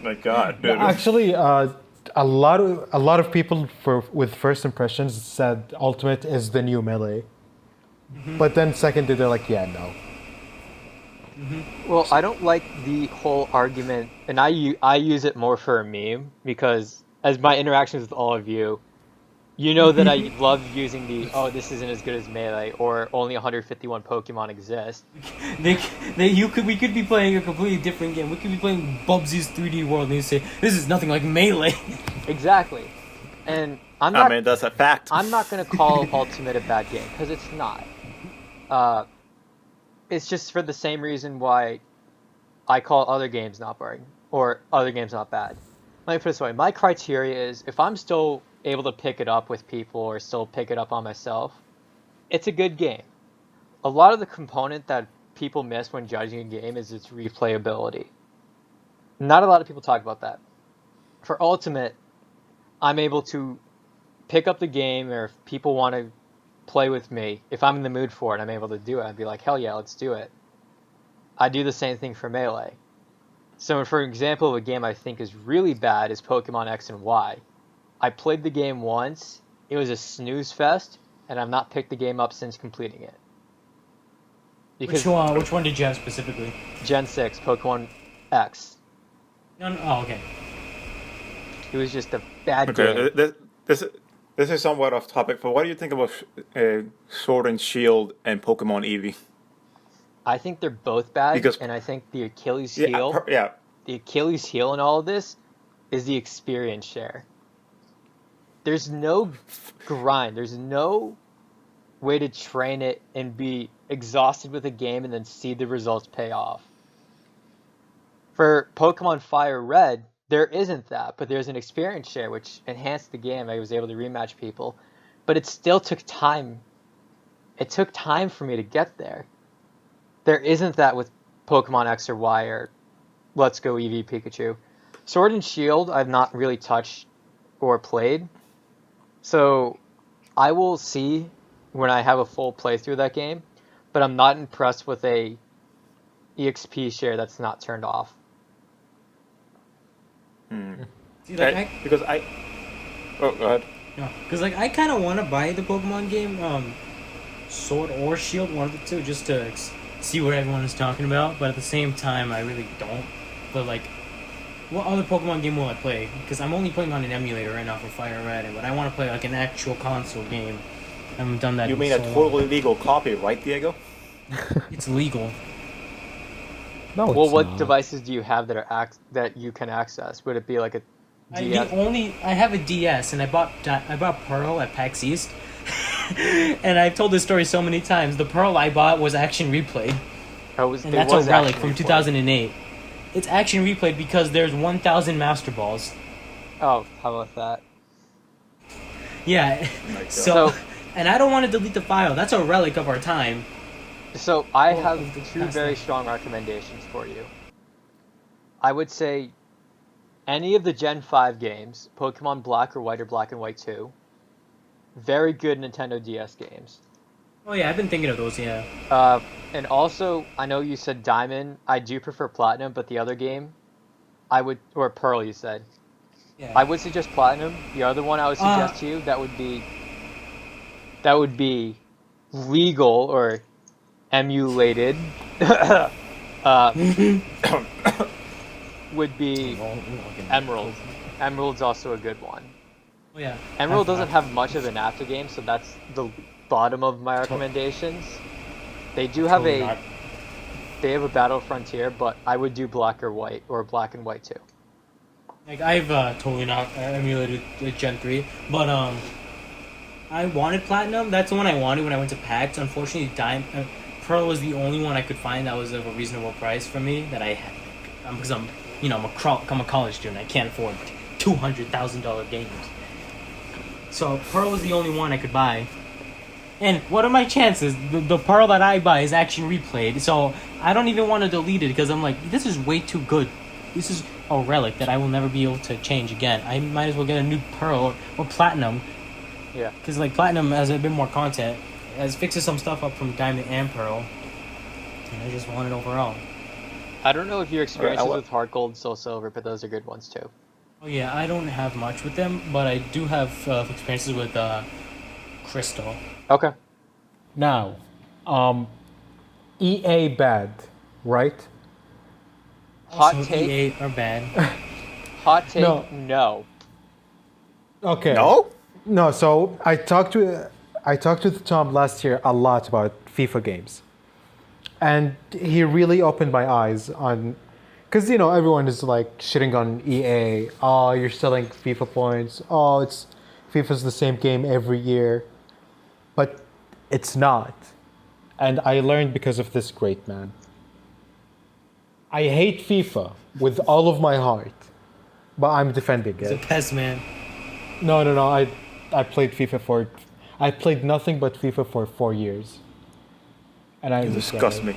My God, dude. Actually, a lot of people with first impressions said Ultimate is the new Melee. But then second, they're like, yeah, no. Well, I don't like the whole argument, and I use it more for a meme, because as my interactions with all of you, you know that I love using this isn't as good as Melee, or only 151 Pokemon exist. We could be playing a completely different game. We could be playing Bubsy's 3D World, and you say, "This is nothing like Melee." Exactly. And I'm I not mean, that's a fact. I'm not going to call Ultimate a bad game, because it's not. It's just for the same reason why I call other games not boring, or other games not bad. Let me put it this way. My criteria is, if I'm still able to pick it up with people or still pick it up on myself, it's a good game. A lot of the component that people miss when judging a game is its replayability. Not a lot of people talk about that. for Ultimate, I'm able to pick up the game, or if people want to play with me, if I'm in the mood for it, I'm able to do it. I'd be like, hell yeah, let's do it. I do the same thing for Melee. So, for example, a game I think is really bad is Pokemon X and Y. I played the game once, it was a snooze fest, and I've not picked the game up since completing it. Which one did you have specifically? Gen 6, Pokemon X. No, oh, okay. It was just a bad Okay, game. this is somewhat off topic, but what do you think about Sword and Shield and Pokemon Eevee? I think they're both bad, Because and I think the Achilles yeah, heel, yeah, the Achilles heel in all of this is the experience share. There's no grind. There's no way to train it and be exhausted with a game and then see the results pay off. For Pokemon Fire Red, there isn't that, but there's an experience share which enhanced the game. I was able to rematch people, but it still took time. It took time for me to get there. There isn't that with Pokemon X or Y or Let's Go Eevee Pikachu. Sword and Shield I've not really touched or played, so I will see when I have a full playthrough of that game, but I'm not impressed with a EXP share that's not turned off. See, like, because I. Oh, go ahead. because like I kind of want to buy the Pokemon game, Sword or Shield, one of the two, just to see what everyone is talking about. But at the same time, I really don't. But like, what other Pokemon game will I play? Because I'm only playing on an emulator right now for Fire Red, but I want to play like an actual console game. I haven't done that. You in mean so a long. totally legal copy, right, Diego? It's legal. No, Well, it's what not. devices do you have that are that you can access? Would it be like a DS? I have a DS, and I bought Pearl at PAX East, and I've told this story so many times. The Pearl I bought was action replayed, and that's a relic from 2008. It's action replayed because there's 1,000 Master Balls. Oh, how about that? Yeah, Oh my God. so and I don't want to delete the file. That's a relic of our time. So I Well, have of the two past very life. strong recommendations for you. I would say any of the Gen 5 games, Pokemon Black or White or Black and White 2, very good Nintendo DS games. Oh yeah, I've been thinking of those. Yeah. And also, I know you said Diamond. I do prefer Platinum, but the other game, I would, or Pearl, you said. Yeah. I would suggest Platinum. The other one I would suggest to you that would be legal or emulated. Would be Emerald. Emerald's also a good one. Oh yeah. Emerald doesn't have much of an after game, so that's the bottom of my recommendations. They do have a Battle Frontier, but I would do Black or White or Black and White too. Like I've totally not emulated the Gen 3, but I wanted Platinum. That's the one I wanted when I went to PAX. Unfortunately, Pearl was the only one I could find that was of a reasonable price for me that I had. Because I'm a college student. I can't afford $200,000 games. So Pearl was the only one I could buy. And what are my chances? The Pearl that I buy is action replayed, so I don't even want to delete it because I'm like, this is way too good. This is a relic that I will never be able to change again. I might as well get a new Pearl or Platinum. Yeah. Because like Platinum has a bit more content, as fixes some stuff up from Diamond and Pearl. And I just want it overall. I don't know if your experiences Alright, with Heart Gold, Soul Silver, but those are good ones too. Oh yeah, I don't have much with them, but I do have experiences with Crystal. Okay. Now, EA bad, right? Hot Also, take. EA are bad. Hot take. No. No. Okay. No? No. So I talked to Tom last year a lot about FIFA games, and he really opened my eyes on, because everyone is like shitting on EA. Oh, you're selling FIFA points. Oh, FIFA's the same game every year, but it's not. And I learned because of this great man. I hate FIFA with all of my heart, but I'm defending He's a it. pest man. No. I played FIFA I played nothing but FIFA for 4 years. And I You disgust me.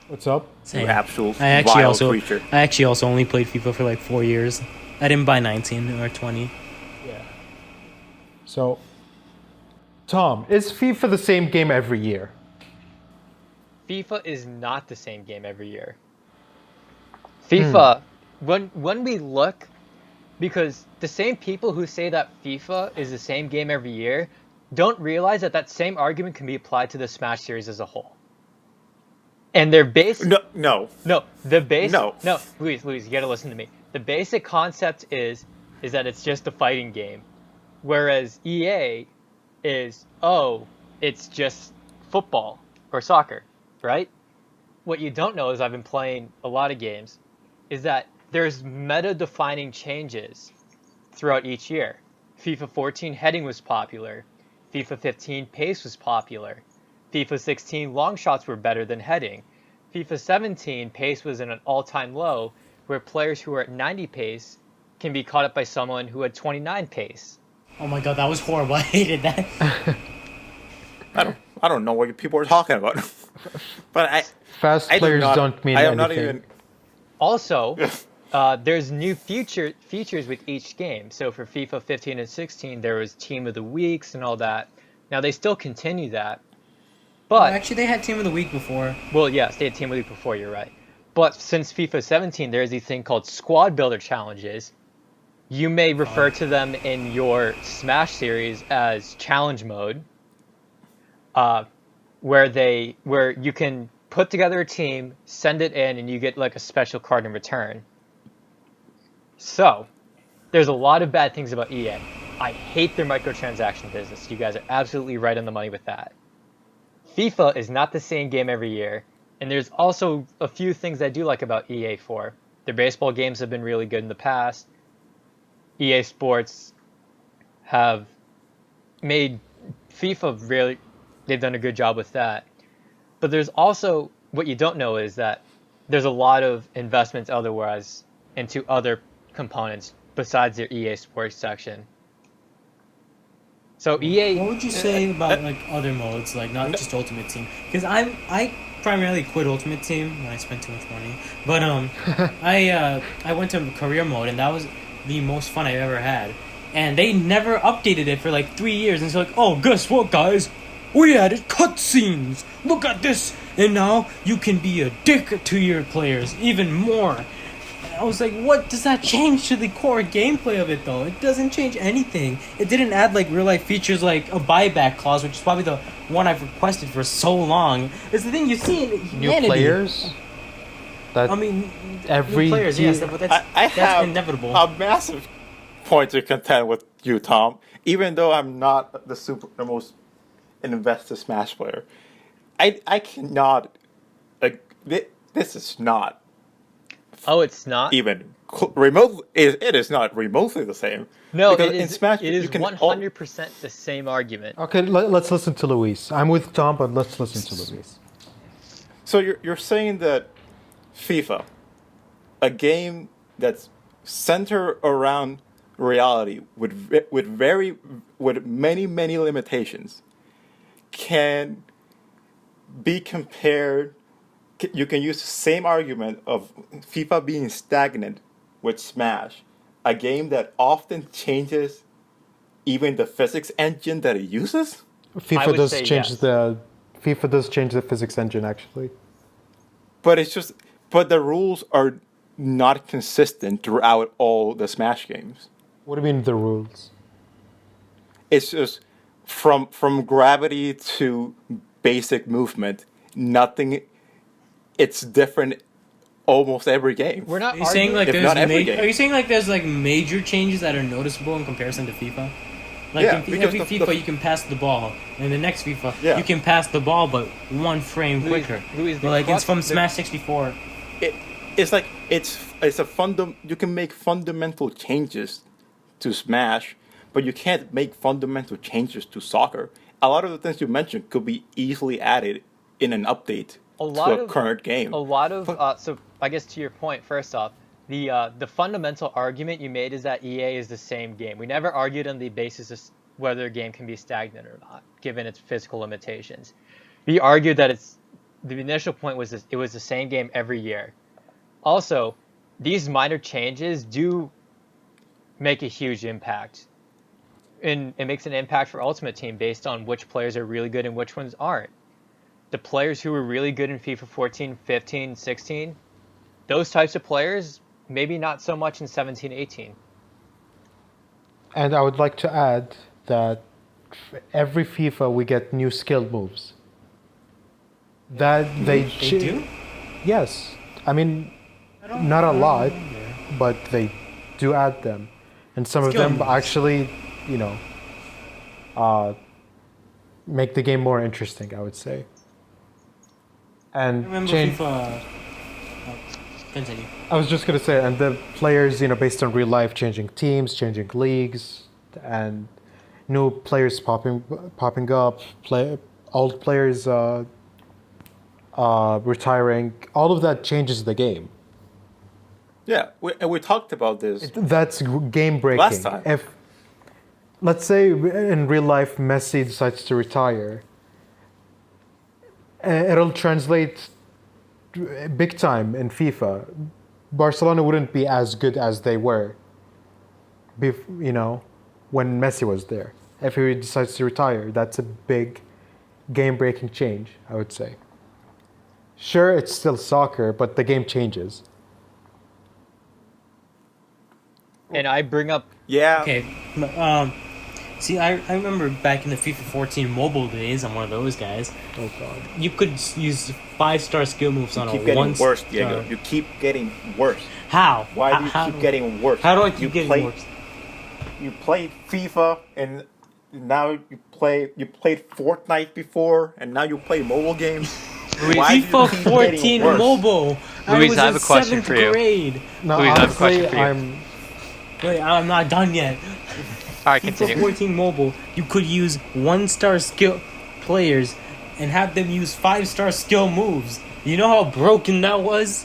What's up? You Same. absolute I actually vile also creature. I actually also only played FIFA for like 4 years. I didn't buy 19 or 20. Yeah. So, Tom, is FIFA the same game every year? FIFA is not the same game every year. FIFA, when we look, because the same people who say that FIFA is the same game every year don't realize that that same argument can be applied to the Smash series as a whole. And their base, No, no, the base, no. no, Luis, you gotta listen to me. The basic concept is that it's just a fighting game, whereas EA is, oh, it's just football or soccer, right? What you don't know is I've been playing a lot of games, is that there's meta-defining changes throughout each year. FIFA 14 heading was popular. FIFA 15 pace was popular. FIFA 16 long shots were better than heading. FIFA 17 pace was in an all-time low, where players who are at 90 pace can be caught up by someone who had 29 pace. Oh my god, that was horrible. I hated that. I don't know what people are talking about. But Fast I do players not, don't mean I am anything. not even. Also, there's new features with each game. So for FIFA 15 and 16, there was Team of the Weeks and all that. Now they still continue that, but Actually, they had Team of the Week before. well, yes, they had Team of the Week before. You're right. But since FIFA 17, there's these thing called Squad Builder challenges. You may refer to them in your Smash series as Challenge Mode, where you can put together a team, send it in, and you get like a special card in return. So, there's a lot of bad things about EA. I hate their microtransaction business. You guys are absolutely right on the money with that. FIFA is not the same game every year, and there's also a few things I do like about EA4. Their baseball games have been really good in the past. EA Sports have made FIFA really, they've done a good job with that. But there's also, what you don't know is that there's a lot of investments otherwise into other components besides their EA Sports section. So EA, What would you say about like other modes, like not just Ultimate Team? Because I primarily quit Ultimate Team when I spent too much money. But I went to career mode, and that was the most fun I've ever had. And they never updated it for like 3 years. And it's like, oh, guess what, guys? We added cutscenes. Look at this. And now you can be a dick to your players even more. And I was like, what does that change to the core gameplay of it, though? It doesn't change anything. It didn't add like real life features like a buyback clause, which is probably the one I've requested for so long. It's the thing you see in humanity. New players? That I mean, every new players, year- yes, but that's, I that's have inevitable. a massive point to contend with you, Tom. Even though I'm not the most invested Smash player, I cannot. Like this is not oh, it's not? even remote. It is not remotely the same. No, Because it in is, Smash, it is you can 100% the same argument. Okay, let's listen to Luis. I'm with Tom, but let's listen to Luis. So you're saying that FIFA, a game that's centered around reality with many limitations, can be compared. You can use the same argument of FIFA being stagnant with Smash, a game that often changes even the physics engine that it uses. I FIFA would does say change yes. FIFA does change the physics engine actually. But the rules are not consistent throughout all the Smash games. What do you mean the rules? It's just from gravity to basic movement, nothing. It's different almost every game. We're not Are you saying like If there's not every game. Are you saying like there's like major changes that are noticeable in comparison to FIFA? Like Yeah, in because every the- FIFA you can pass the ball, and the next FIFA Yeah. you can pass the ball but one frame Louis- quicker. Louis, But like it's from the- Smash 64. It's like it's a you can make fundamental changes to Smash, but you can't make fundamental changes to soccer. A lot of the things you mentioned could be easily added in an update to a current game. A lot of so I guess to your point, first off, the fundamental argument you made is that EA is the same game. We never argued on the basis of whether a game can be stagnant or not, given its physical limitations. We argued that the initial point was it was the same game every year. Also, these minor changes do make a huge impact. And it makes an impact for Ultimate Team based on which players are really good and which ones aren't. The players who were really good in FIFA 14, 15, 16, those types of players, maybe not so much in 17, 18. And I would like to add that every FIFA we get new skill moves. That They do? Yes. I mean, not a lot, but they do add them. And some Skill of them moves. actually, you know, make the game more interesting, I would say. I And remember change. FIFA. Oh, continue. I was just gonna say, and the players, based on real life, changing teams, changing leagues, and new players popping up, old players retiring. All of that changes the game. Yeah, we talked about this That's game breaking. last time. If, let's say, in real life, Messi decides to retire, it'll translate big time in FIFA. Barcelona wouldn't be as good as they were, when Messi was there. If he decides to retire, that's a big game-breaking change, I would say. Sure, it's still soccer, but the game changes. And I bring up Yeah. Okay. See, I remember back in the FIFA 14 mobile days, I'm one of those guys. Oh God. You could use 5-star skill moves on Keep a getting 1-star. worse, Diego. You keep getting worse. How? Why do you How- keep getting worse? How do I keep You getting play- worse? You played FIFA and now you played Fortnite before and now you play mobile games. Why do you FIFA keep 14 getting worse? mobile. Luis, was I have in a question 7th for you. grade. No, Louise, I have a honestly, question for you. Wait, I'm not done yet. all right, FIFA continue. 14 mobile, you could use 1-star skill players and have them use 5-star skill moves. You know how broken that was?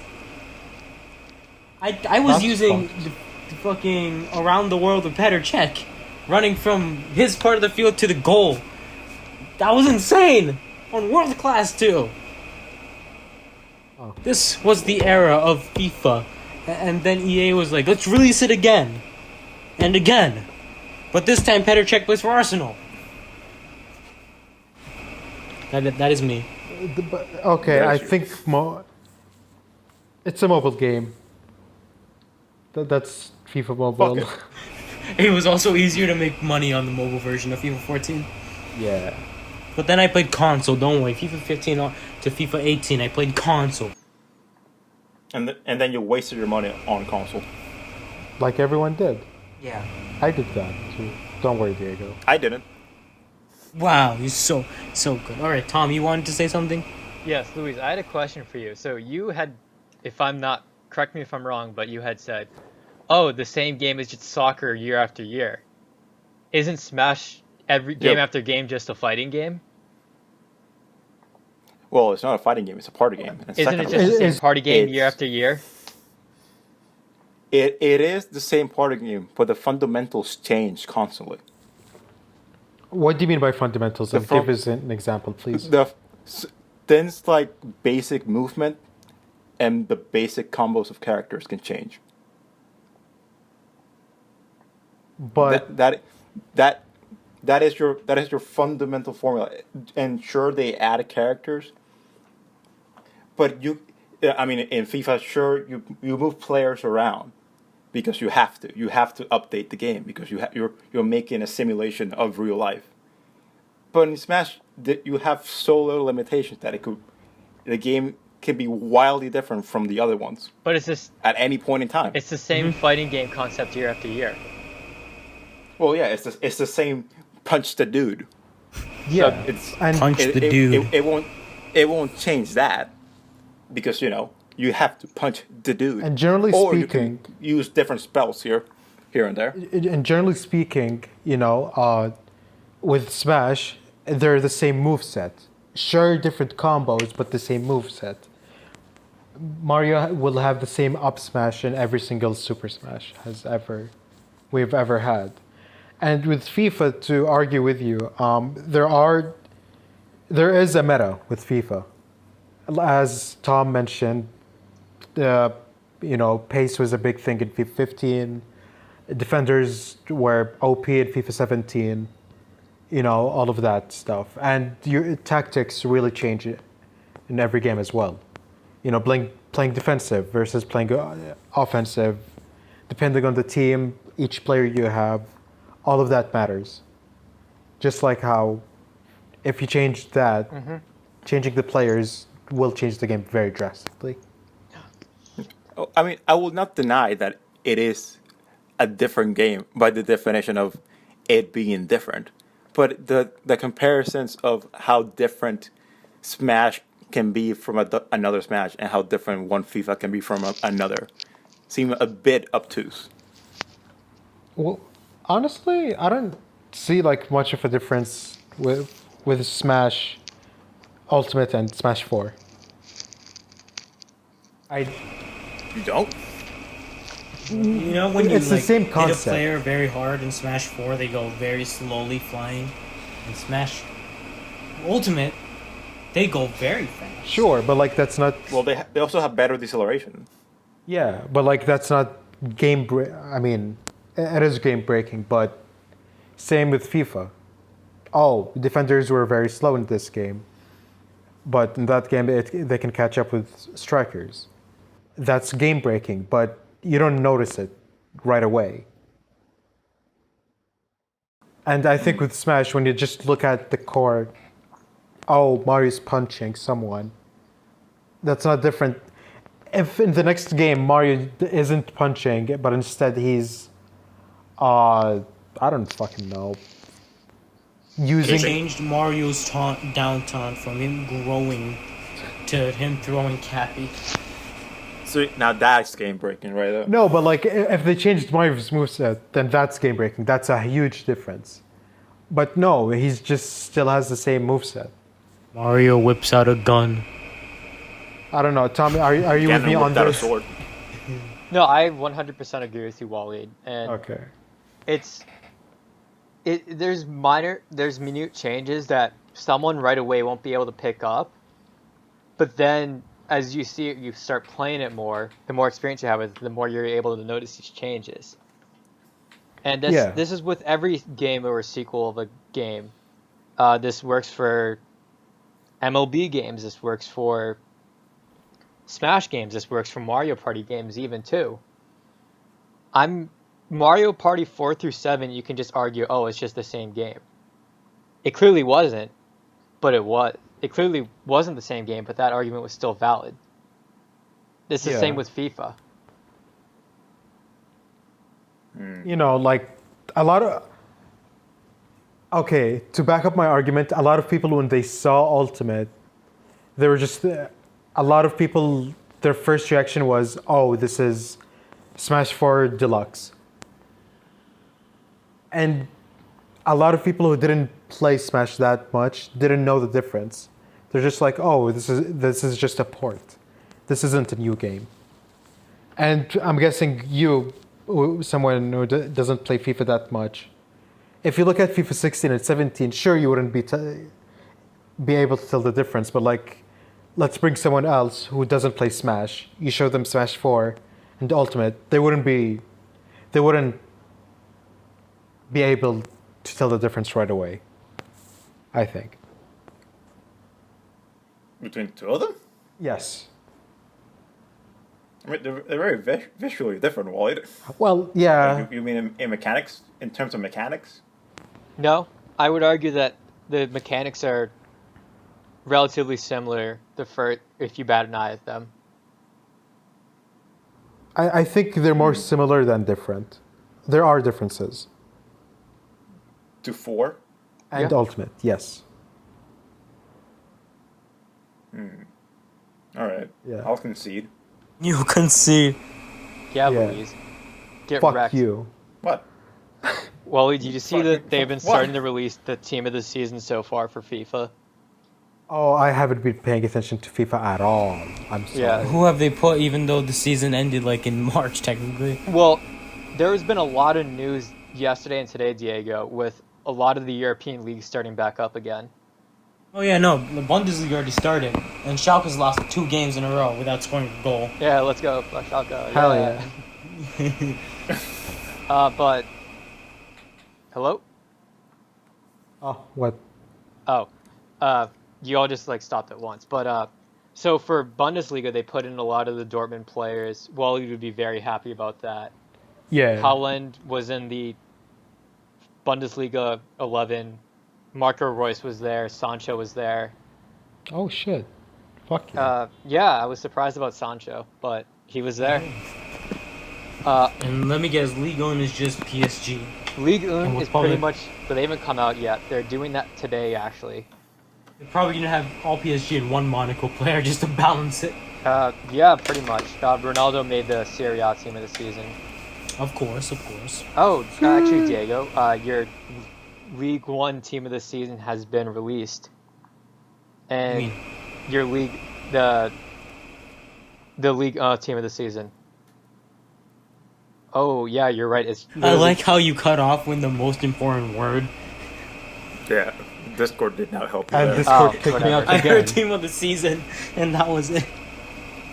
I was That's using fucked. the fucking around the world with Petr Cech, running from his part of the field to the goal. That was insane on World Class 2. Oh. This was the era of FIFA, and then EA was like, let's release it again and again. But this time, Petr Cech plays for Arsenal. That is me. Okay, There's I yours. think it's a mobile game. That's FIFA Mobile. Fuck It was also easier to make money on the mobile version of FIFA 14. Yeah. But then I played console, don't worry. FIFA 15 to FIFA 18, I played console. And then you wasted your money on console. Like everyone did. Yeah. I did that too. Don't worry, Diego. I didn't. Wow, you're so good. Alright, Tom, you wanted to say something? Yes, Louise, I had a question for you. So you had, correct me if I'm wrong, but you had said, oh, the same game is just soccer year after year. Isn't Smash every game Yeah. after game just a fighting game? Well, it's not a fighting game; it's a party game. And Isn't it secondly, just the same It's- party game year it's- after year? It is the same party game, but the fundamentals change constantly. What do you mean by fundamentals? And front- give us an example, please. Things like basic movement and the basic combos of characters can change. But That is your fundamental formula. And sure, they add characters, but in FIFA, sure you move players around because you have to. You have to update the game because you're making a simulation of real life. But in Smash, you have so little limitations that the game can be wildly different from the other ones But it's just at any point in time. it's the same fighting game concept year after year. Well, yeah, it's the same punch the dude. yeah, It's and Punch the dude. It won't change that because you have to punch the dude. And generally or speaking- you can use different spells here and there. and generally speaking, with Smash, they're the same move set. Sure, different combos, but the same move set. Mario will have the same up smash in every single Super Smash we've ever had. And with FIFA, to argue with you, there is a meta with FIFA. as Tom mentioned, pace was a big thing in FIFA 15. Defenders were OP in FIFA 17. All of that stuff, and your tactics really change it in every game as well. Playing defensive versus playing offensive, depending on the team, each player you have, all of that matters. Just like how, if you change that, changing the players will change the game very drastically. Oh, I mean, I will not deny that it is a different game by the definition of it being different. But the comparisons of how different Smash can be from another Smash and how different one FIFA can be from another seem a bit obtuse. Well, honestly, I don't see like much of a difference with Smash Ultimate and Smash 4. You don't? When you It's the same hit a concept. player very hard in Smash 4, they go very slowly flying. In Smash Ultimate, they go very fast. Sure, but like that's not. Well, they also have better deceleration. Yeah, but like that's not I mean, it is game breaking, but same with FIFA. Oh, defenders were very slow in this game, but in that game they can catch up with strikers. That's game breaking, but you don't notice it right away. And I think with Smash, when you just look at the core, oh, Mario's punching someone, that's not different. If in the next game Mario isn't punching, but instead he's, I don't fucking know, They using. changed Mario's down taunt from him growing to him throwing Cappy. So now that's game breaking, right? There. No, but like if they changed Mario's moveset, then that's game breaking. That's a huge difference. But no, he's just still has the same moveset. Mario whips out a gun. I don't know, Tommy. Are you with me on without a this? sword. No, I 100% agree with you, Waleed. And Okay. there's minute changes that someone right away won't be able to pick up, but then as you see it, you start playing it more. The more experience you have with it, the more you're able to notice these changes. And this is with every game or sequel of a game. This works for MLB games. This works for Smash games. This works for Mario Party games even too. Mario Party 4 through 7, you can just argue, oh, it's just the same game. It clearly wasn't, but it was. It clearly wasn't the same game, but that argument was still valid. It's the same with FIFA. Like a lot of. Okay, to back up my argument, a lot of people when they saw Ultimate, they were just. A lot of people, their first reaction was, oh, this is Smash 4 Deluxe. And a lot of people who didn't play Smash that much didn't know the difference. They're just like, oh, this is just a port. This isn't a new game. And I'm guessing you, someone who doesn't play FIFA that much, if you look at FIFA 16 and 17, sure you wouldn't be able to tell the difference, but like, let's bring someone else who doesn't play Smash. You show them Smash 4 and Ultimate, they wouldn't be able to tell the difference right away, I think. Between the two of them? Yes. I mean, they're very visually different, Wally. Well, yeah. You mean in mechanics? In terms of mechanics? No, I would argue that the mechanics are relatively similar if you bat an eye at them. I think they're more similar than different. There are differences. To 4? And Yeah. Ultimate, yes. All right. Yeah. I'll concede. You can see. Yeah, Yeah. Louise. Get Fuck wrecked. you. What? Well, did you see Fuck. that they've been What? starting to release the team of the season so far for FIFA? Oh, I haven't been paying attention to FIFA at all. I'm sorry. Yeah. Who have they put, even though the season ended like in March, technically? Well, there has been a lot of news yesterday and today, Diego, with a lot of the European leagues starting back up again. Oh yeah, no, the Bundesliga already started, and Schalke's lost 2 games in a row without scoring a goal. Yeah, let's go. Schalke. Hell yeah. But hello. Oh, what? Oh, you all just like stopped at once. But so for Bundesliga, they put in a lot of the Dortmund players. Wally would be very happy about that. Yeah. Haaland was in the Bundesliga 11. Marco Reus was there. Sancho was there. Oh shit. Fuck yeah. Yeah, I was surprised about Sancho, but he was there. And let me guess, Ligue 1 is just PSG. Ligue And 1 we'll is pretty probably- much, but they haven't come out yet. They're doing that today, actually. They're probably gonna have all PSG and one Monaco player just to balance it. Yeah, pretty much. Ronaldo made the Serie A team of the season. Of course. Oh, actually, Diego, your League 1 team of the season has been released. And mean? your league, the league team of the season. Oh, yeah, you're right. It's I like how you cut off when the most important word. Yeah, Discord did not help you And there. Discord Oh, kicked me whatever. out I again. heard team of the season, and that was it.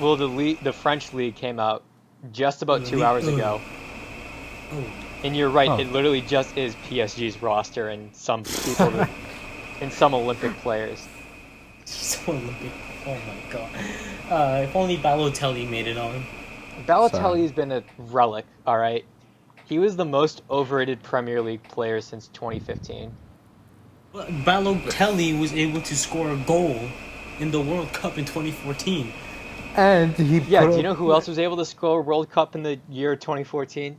Well, the French league came out just about 2 League hours 1. ago. Oh, And you're right, Oh. it literally just is PSG's roster and some people and some Olympic players. so Olympic. Oh my god. If only Balotelli made it on. Balotelli's been a relic, all right. He was the most overrated Premier League player since 2015. But Balotelli was able to score a goal in the World Cup in 2014. And he Yeah, put do you know who else was able to score a World Cup in the year 2014?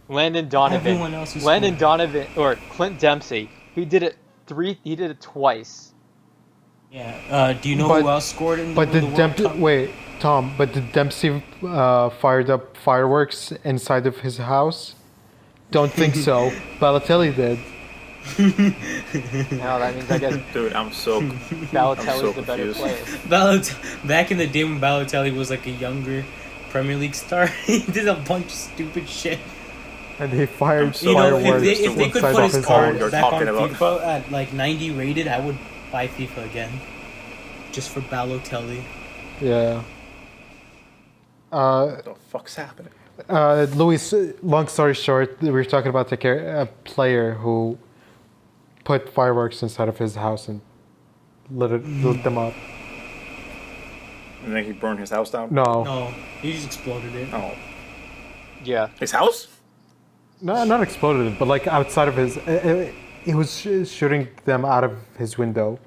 Landon Donovan. Everyone else who Landon scored. Donovan or Clint Dempsey. He did it twice. Yeah. Do you know But- who else scored in But the did World Cup? Wait, Tom, but did Dempsey fired up fireworks inside of his house? Don't think so. Balotelli did. No, that means I guess Dude, I'm so Balotelli's so the better confused. player. Back in the day when Balotelli was like a younger Premier League star, he did a bunch of stupid shit. And he fired I'm so You know, fireworks if they could inside put of his his card house. You're back on talking about- FIFA at like 90 rated, I would buy FIFA again. Just for Balotelli. Yeah. what the fuck's happening? Luis, long story short, we were talking about a player who put fireworks inside of his house and lit them up. And then he burned his house down? No, No, he just exploded it. Oh. Yeah. His house? not exploded it, but like outside of his. He was shooting them out of his window.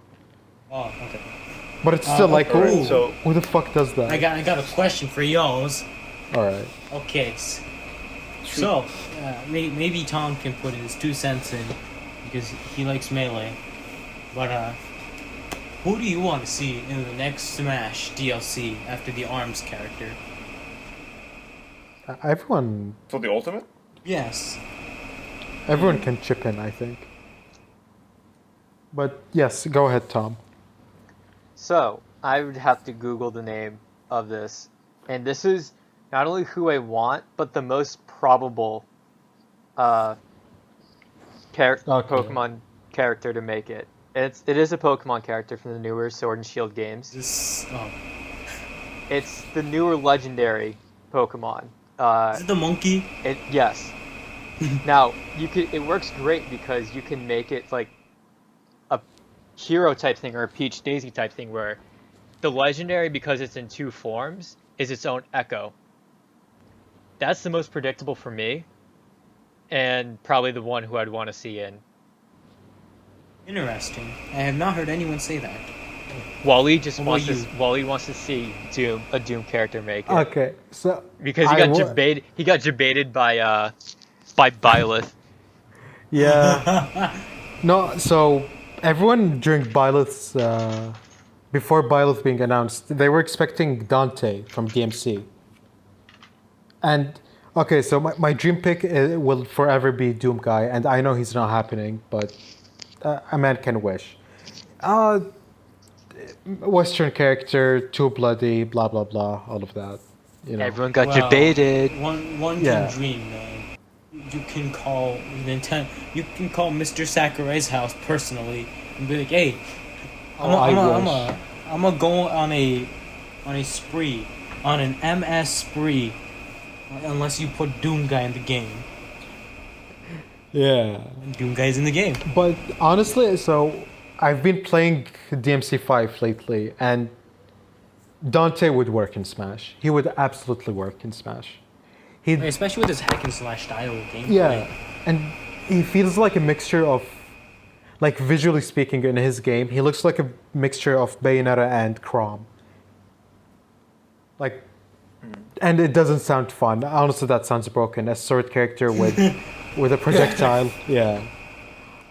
Oh, okay. But it's still like, okay. who, So- who the fuck does that? I got a question for y'alls. All right. Okay, so maybe Tom can put his 2 cents in because he likes Melee. But who do you want to see in the next Smash DLC after the Arms character? Everyone For the ultimate? Yes. can chip in, I think. But yes, go ahead, Tom. So, I would have to Google the name of this. And this is not only who I want, but the most probable Pokemon character to make it. It is a Pokemon character from the newer Sword and Shield games. It's the newer legendary Pokemon. Is it the monkey? Yes. Now, it works great because you can make it like a hero type thing or a Peach Daisy type thing where the legendary, because it's in 2 forms, is its own echo. That's the most predictable for me, and probably the one who I'd want to see in. Interesting. I have not heard anyone say that. Wally Wally wants to see a Doom character make it. Okay, so Because he got debated by Byleth. Yeah. No, so everyone during Byleth's, before Byleth being announced, they were expecting Dante from DMC. And, okay, so my dream pick will forever be Doom Guy, and I know he's not happening, but a man can wish. Western character, too bloody, blah, blah, blah, all of that. You know. Everyone got Well, debated. One Yeah. can dream, man. You can call Nintendo. You can call Mr. Sakurai's house personally and be like, "Hey, I'm gonna go on a spree, on an MS spree, unless you put Doom Guy in the game. Yeah. Doom Guy's in the game. But honestly, so I've been playing DMC5 lately, and Dante would work in Smash. He would absolutely work in Smash. He, Especially with his hack and slash style of gameplay. yeah, and he feels like a mixture of, like visually speaking, in his game, he looks like a mixture of Bayonetta and Crom. Like, and it doesn't sound fun. Honestly, that sounds broken. A sword character with with a projectile. Yeah.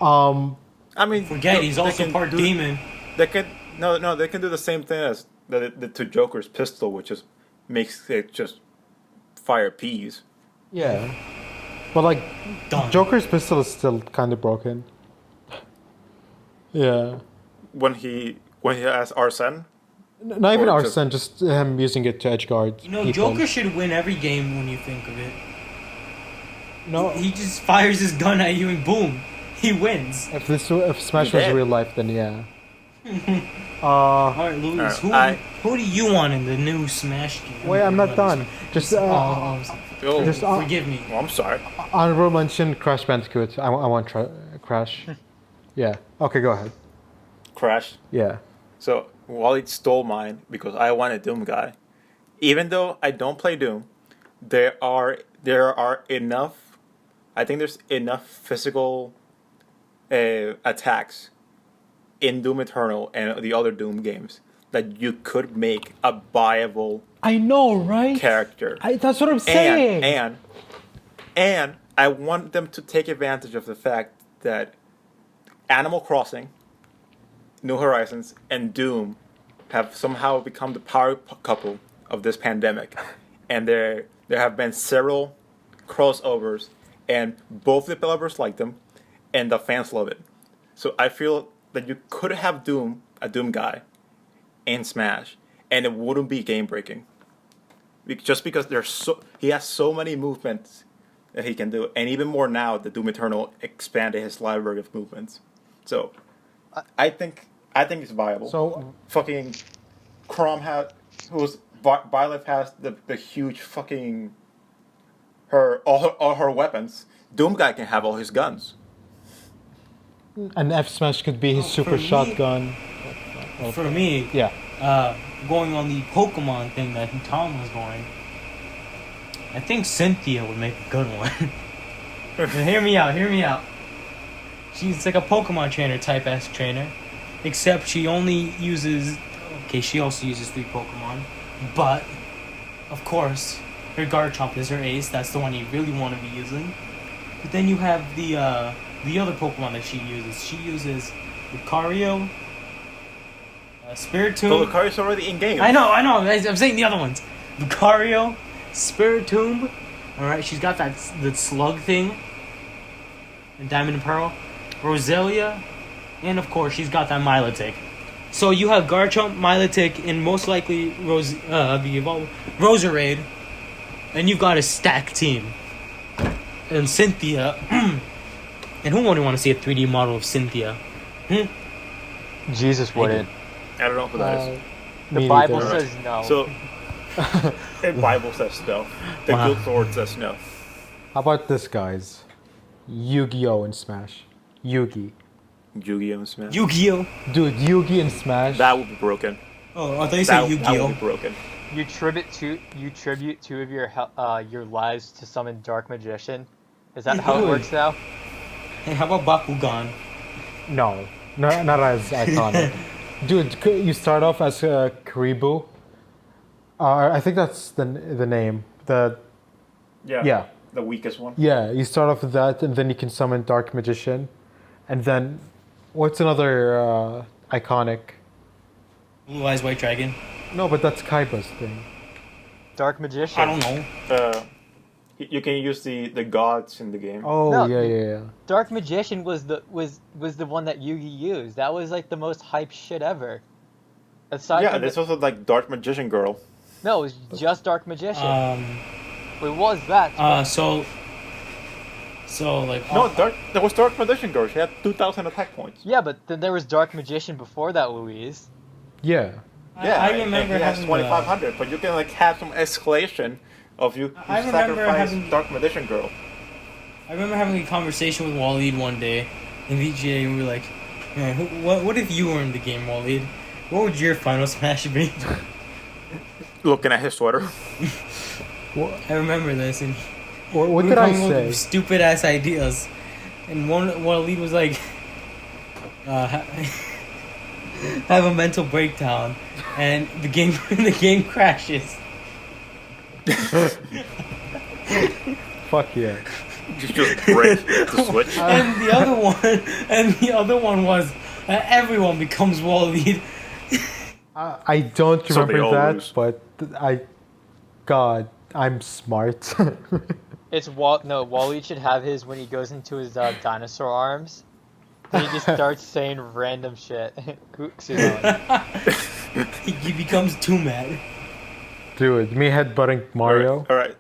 I mean, Forget he's also part demon. They can they can do the same thing as the two Joker's pistol, which just makes it just fire peas. Yeah. But like, Done. Joker's pistol is still kind of broken. Yeah. When he has Arsene, Not even Or Arsene, just him using it to edgeguard You know, people. Joker should win every game when you think of it. No, He just fires his gun at you and boom, he wins. if Smash was dead. real life, then yeah. Alright, Luis, Alright, who do you want in the new Smash game? Wait, I'm not done. Just oh, just forgive me. well, I'm sorry. honorable mention Crash Bandicoot. I want Crash. Yeah. Okay, go ahead. Crash. Yeah. So Wally stole mine because I wanted Doom Guy. Even though I don't play Doom, there are enough. I think there's enough physical attacks in Doom Eternal and the other Doom games that you could make a viable I know, right? character. That's what I'm saying. And I want them to take advantage of the fact that Animal Crossing, New Horizons, and Doom have somehow become the power couple of this pandemic, and there have been several crossovers, and both developers like them, and the fans love it. So I feel that you could have a Doom guy, in Smash, and it wouldn't be game breaking. Just because he has so many movements that he can do, and even more now that Doom Eternal expanded his library of movements. So I think it's viable. So Fucking Crom Violet has the huge fucking all her weapons. Doom guy can have all his guns. and F Smash could be his super For me- shotgun. For me, Yeah. going on the Pokemon thing that Tom was going, I think Cynthia would make a good one. Hear me out. She's like a Pokemon trainer type S trainer, except she only uses. Okay, she also uses 3 Pokemon, but of course, her Garchomp is her ace. That's the one you really want to be using. But then you have the other Pokemon that she uses. She uses Lucario, Spiritomb. But Lucario's already in game. I know. I'm saying the other ones. Lucario, Spiritomb. Alright, she's got the slug thing. And Diamond and Pearl. Roselia. And of course, she's got that Milotic. So you have Garchomp, Milotic, and most likely Roserade. And you've got a stacked team. And Cynthia. And who wouldn't want to see a 3D model of Cynthia? Jesus wouldn't. I don't know who that is. The Me Bible neither. says no. So the Bible says no. The Wow. Guild Lord says no. How about this, guys? Yu-Gi-Oh! In Smash. Yugi. Yu-Gi-Oh! Smash. Yu-Gi-Oh! Dude, Yugi in Smash. That would be broken. Oh, I thought you That said would Yu-Gi-Oh! be broken. You tribute 2 of your lives to summon Dark Magician. Is that how it works now? Hey, how about Bakugan? No, not as iconic. Dude, you start off as Karibu. I think that's the name. Yeah. The weakest one. Yeah, you start off with that, and then you can summon Dark Magician. And then, what's another iconic? Blue Eyes White Dragon? No, but that's Kaiba's thing. Dark Magician. I don't know. You can use the gods in the game. Oh, No. yeah. Dark Magician was the one that Yugi used. That was like the most hype shit ever. Aside Yeah, from there's also like Dark Magician Girl. no, it was just Dark Magician. Um, it was that. so So like, No, there was Dark Magician girl. She had 2,000 attack points. Yeah, but then there was Dark Magician before that, Louise. Yeah. Yeah, I remember and he has having 2,500, but you can like have some escalation of you I remember sacrifice having- Dark Magician girl. I remember having a conversation with Waleed one day in VGA, and we were like, "Man, what if you were in the game, Waleed? What would your final smash be?" Looking at his sweater. I remember this, and What we did were I coming up say? with stupid ass ideas, and Waleed was like, "Have a mental breakdown," and the game crashes. Fuck yeah. You just break the switch. And the other one was everyone becomes Waleed. I don't So they remember all that, lose. but God, I'm smart. It's Wally should have his when he goes into his dinosaur arms. And he just starts saying random shit. He becomes too mad. Dude, me headbutting Mario. All right.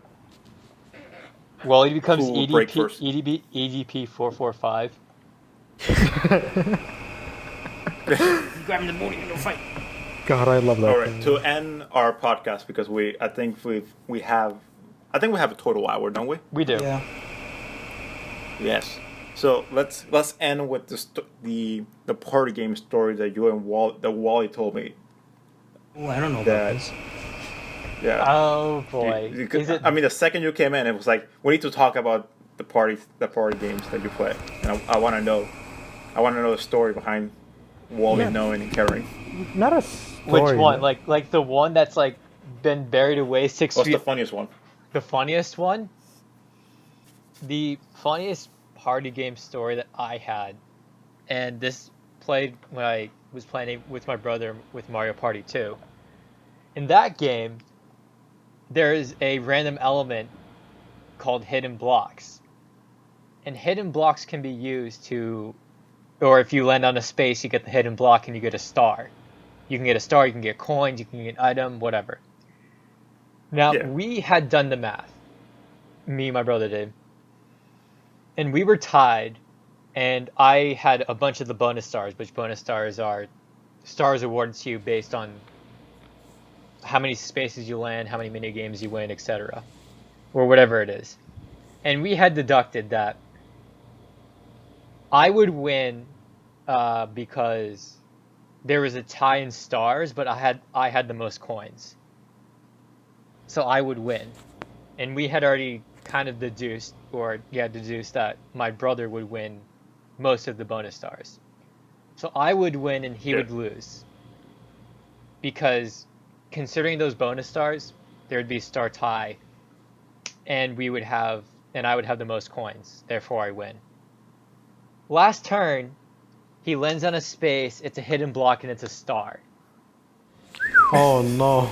Wally becomes Who will break EDP first? EDP 445. You grab him in the morning and no fight. God, I love that. All right. thing. To end our podcast, because I think we have a total hour, don't we? We do. Yeah. Yes. So let's end with the party game story that you and Wally told me. Oh, I don't know That- about this. Yeah. Oh boy. Is it? I mean, the second you came in, it was like we need to talk about the party games that you play, and I want to know the story behind Wally Yeah. knowing and caring. Not a story. Which one? Like the one that's like been buried away 6 What's feet. the funniest one? The funniest one? The funniest party game story that I had, and this played when I was playing with my brother with Mario Party 2. In that game, there is a random element called hidden blocks. And hidden blocks can be used to, or if you land on a space, you get the hidden block and you get a star. You can get a star, you can get coins, you can get an item, whatever. Now, Yeah. we had done the math. Me and my brother did. And we were tied, and I had a bunch of the bonus stars, which bonus stars are stars awarded to you based on how many spaces you land, how many mini games you win, etc. Or whatever it is. And we had deducted that I would win because there was a tie in stars, but I had the most coins. So I would win. And we had already kind of deduced that my brother would win most of the bonus stars. So I would win and he would lose. Because considering those bonus stars, there would be a star tie, and I would have the most coins, therefore I win. Last turn, he lands on a space, it's a hidden block, and it's a star. Oh no.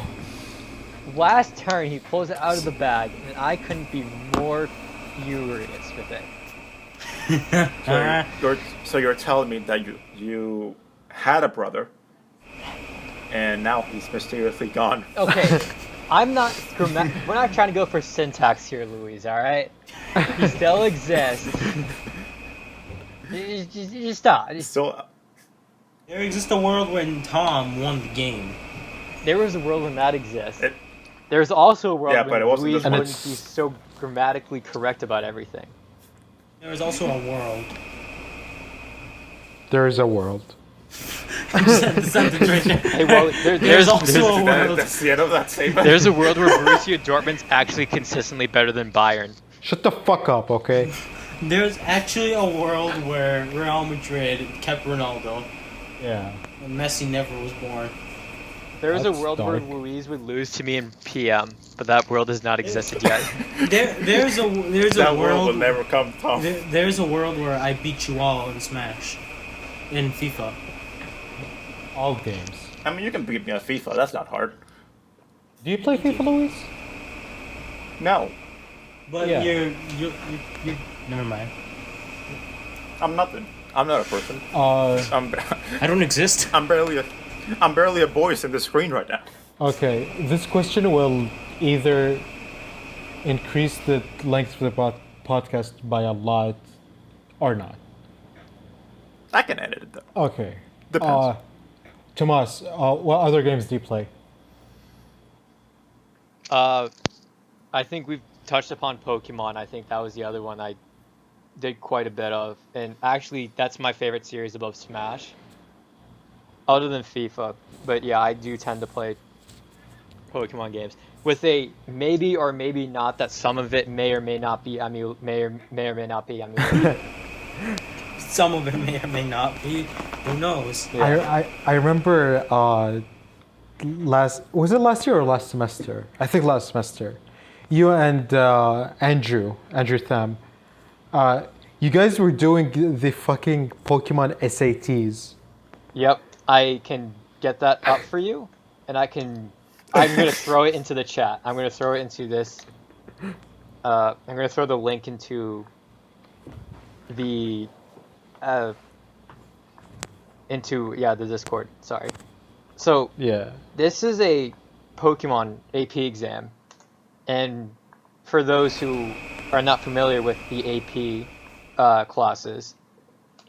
Last turn, he pulls it out of the bag, and I couldn't be more furious with it. So you're telling me that you had a brother, and now he's mysteriously gone. Okay, we're not trying to go for syntax here, Louise, alright? He still exists. Just stop. So There exists a world when Tom won the game. There was a world when that exists. It- There's also a world Yeah, but when it wasn't Louise this one. wouldn't be so grammatically correct about everything. There is also a world. There is a world. I just had the sentence right there. Hey, well, There's also a world. that's the end of that statement. there's a world where Borussia Dortmund's actually consistently better than Bayern. Shut the fuck up, okay? There's actually a world where Real Madrid kept Ronaldo, Yeah. and Messi never was born. There's a That's world where dark. Louise would lose to me in PM, but that world has not existed yet. There's a That world world. will never come, Tom. There's a world where I beat you all in Smash, in FIFA. All games. I mean, you can beat me at FIFA. That's not hard. Do you play FIFA, Luis? No, But Yeah. you're never mind. I'm nothing. I'm not a person. I'm I don't exist. I'm barely a voice in the screen right now. Okay, this question will either increase the length of the podcast by a lot or not? I can edit it though. Okay. Depends. Tomas, what other games do you play? I think we've touched upon Pokemon. I think that was the other one I did quite a bit of, and actually, that's my favorite series above Smash, other than FIFA. But yeah, I do tend to play Pokemon games with a maybe or maybe not that some of it may or may not be may or may not be emulated. Some of it may or may not be. Who knows? Yeah. I remember was it last year or last semester? I think last semester. You and Andrew Tham, you guys were doing the fucking Pokemon SATs. Yep, I can get that up for you, and I'm gonna throw it into the chat. I'm gonna throw it into this. I'm gonna throw the link into the the Discord. Sorry. So Yeah. this is a Pokemon AP exam, and for those who are not familiar with the AP classes,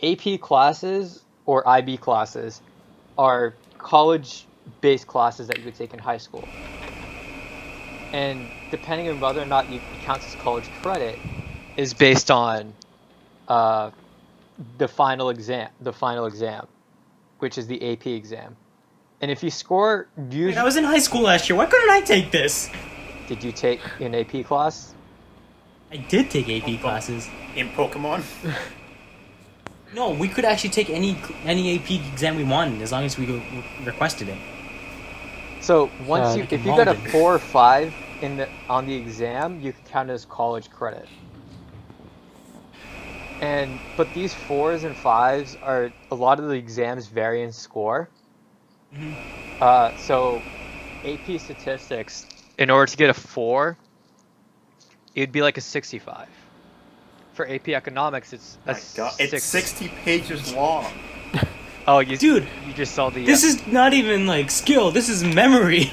AP classes or IB classes are college-based classes that you would take in high school. And depending on whether or not you count as college credit is based on the final exam, which is the AP exam. And if you score Wait, I was in high school last year. Why couldn't I take this? Did you take an AP class? I did take AP classes. In Pokemon? No, we could actually take any AP exam we wanted as long as we requested it. So once Yeah, if you got a Malden. 4 or 5 on the exam, you can count it as college credit. But these 4s and 5s are a lot of the exams vary in score. So AP statistics, in order to get a 4, it'd be like a 65. For AP economics, it's a My God, it's 60 pages long. Oh, Dude, you just saw the. This is not even like skill. This is memory.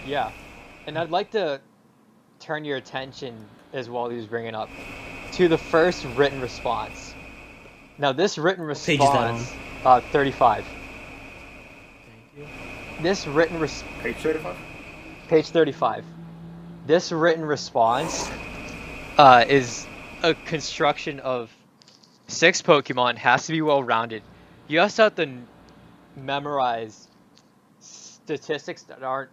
Yeah, and I'd like to turn your attention, as Wally was bringing up, to the first written response. Now, this written page is that response, 35. This written Page 35? page 35. This written response is a construction of 6 Pokemon. Has to be well rounded. You also have to memorize statistics that aren't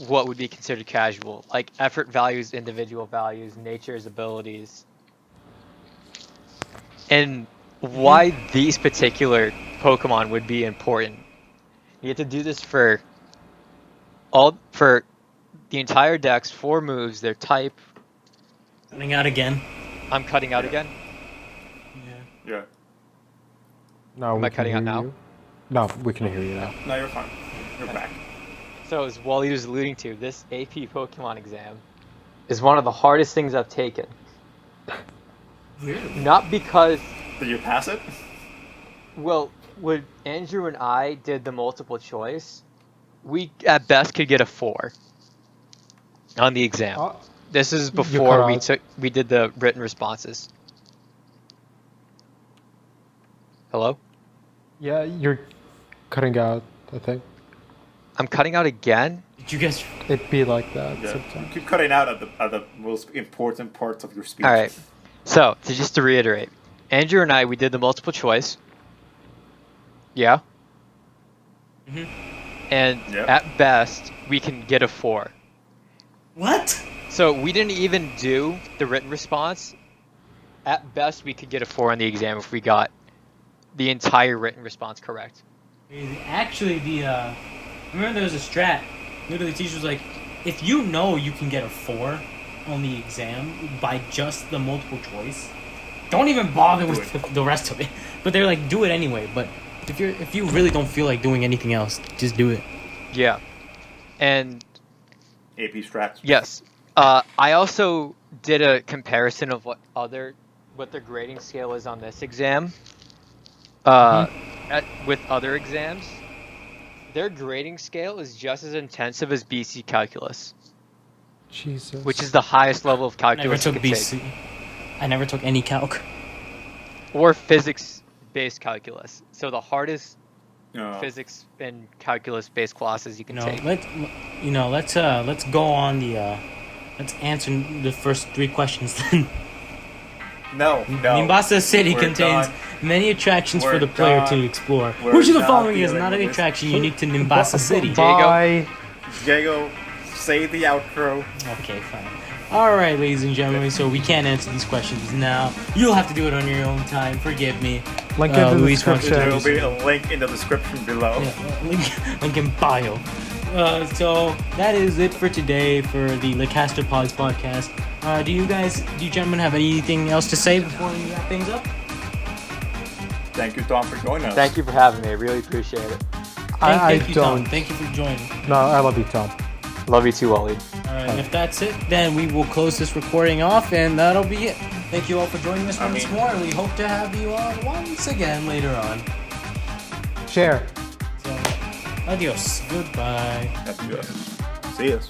what would be considered casual, like effort values, individual values, nature's abilities, and why these particular Pokemon would be important. You have to do this for the entire dex, 4 moves, their type. Cutting out again. I'm cutting out again. Yeah. Yeah. No, Am we I can cutting out hear now? you. No, we can hear you now. No, you're fine. You're back. So as Wally was alluding to, this AP Pokemon exam is one of the hardest things I've taken. Really? Not because, Did you pass it? well, when Andrew and I did the multiple choice, we at best could get a 4 on the exam. This is before we did the written responses. Hello? Yeah, you're cutting out, I think. I'm cutting out again? Did you guys? It'd be like that Yeah. sometimes. You keep cutting out at the most important parts of your speech. Alright. So, just to reiterate, Andrew and I, we did the multiple choice. Yeah? And Yep. at best, we can get a 4. What? So we didn't even do the written response. At best, we could get a 4 on the exam if we got the entire written response correct. Actually, I remember there was a strat. Literally, the teacher was like, if you know you can get a 4 on the exam by just the multiple choice, don't even bother with the rest of it. But they're like, do it anyway. But if you really don't feel like doing anything else, just do it. Yeah. And AP strats. yes, I also did a comparison of what their grading scale is on this exam. With other exams, their grading scale is just as intensive as BC calculus. Jesus. which is the highest level of Never calculus took you can BC. I never took any calc. take, or physics-based calculus. So the hardest physics and calculus-based classes you can take. Let's go on the let's answer the first 3 questions then. No. Nimbasa City We're contains done. many attractions for We're the player done. to explore. We're Which of the not following is dealing not an with this. attraction unique to Nimbasa City? Bye. Diego, say the outro. Okay, fine. Alright, ladies and gentlemen, so we can't answer these questions now. You'll have to do it on your own time. Forgive me. Link in the Luis wants to description. There will do be a link in the description below. Yeah, link in bio. So that is it for today for the Lacaster Pods podcast. Do you gentlemen have anything else to say before we wrap things up? Thank you, Tom, for joining us. Thank you for having me. I really appreciate it. Thank you, don't. Tom. Thank you for joining. No, I love you, Tom. Love you too, Wally. Alright, if that's it, then we will close this recording off, and that'll be it. Thank you all for joining us once more, and we hope to have you on once again later on. Share. So, adios. Goodbye. Adios. See us.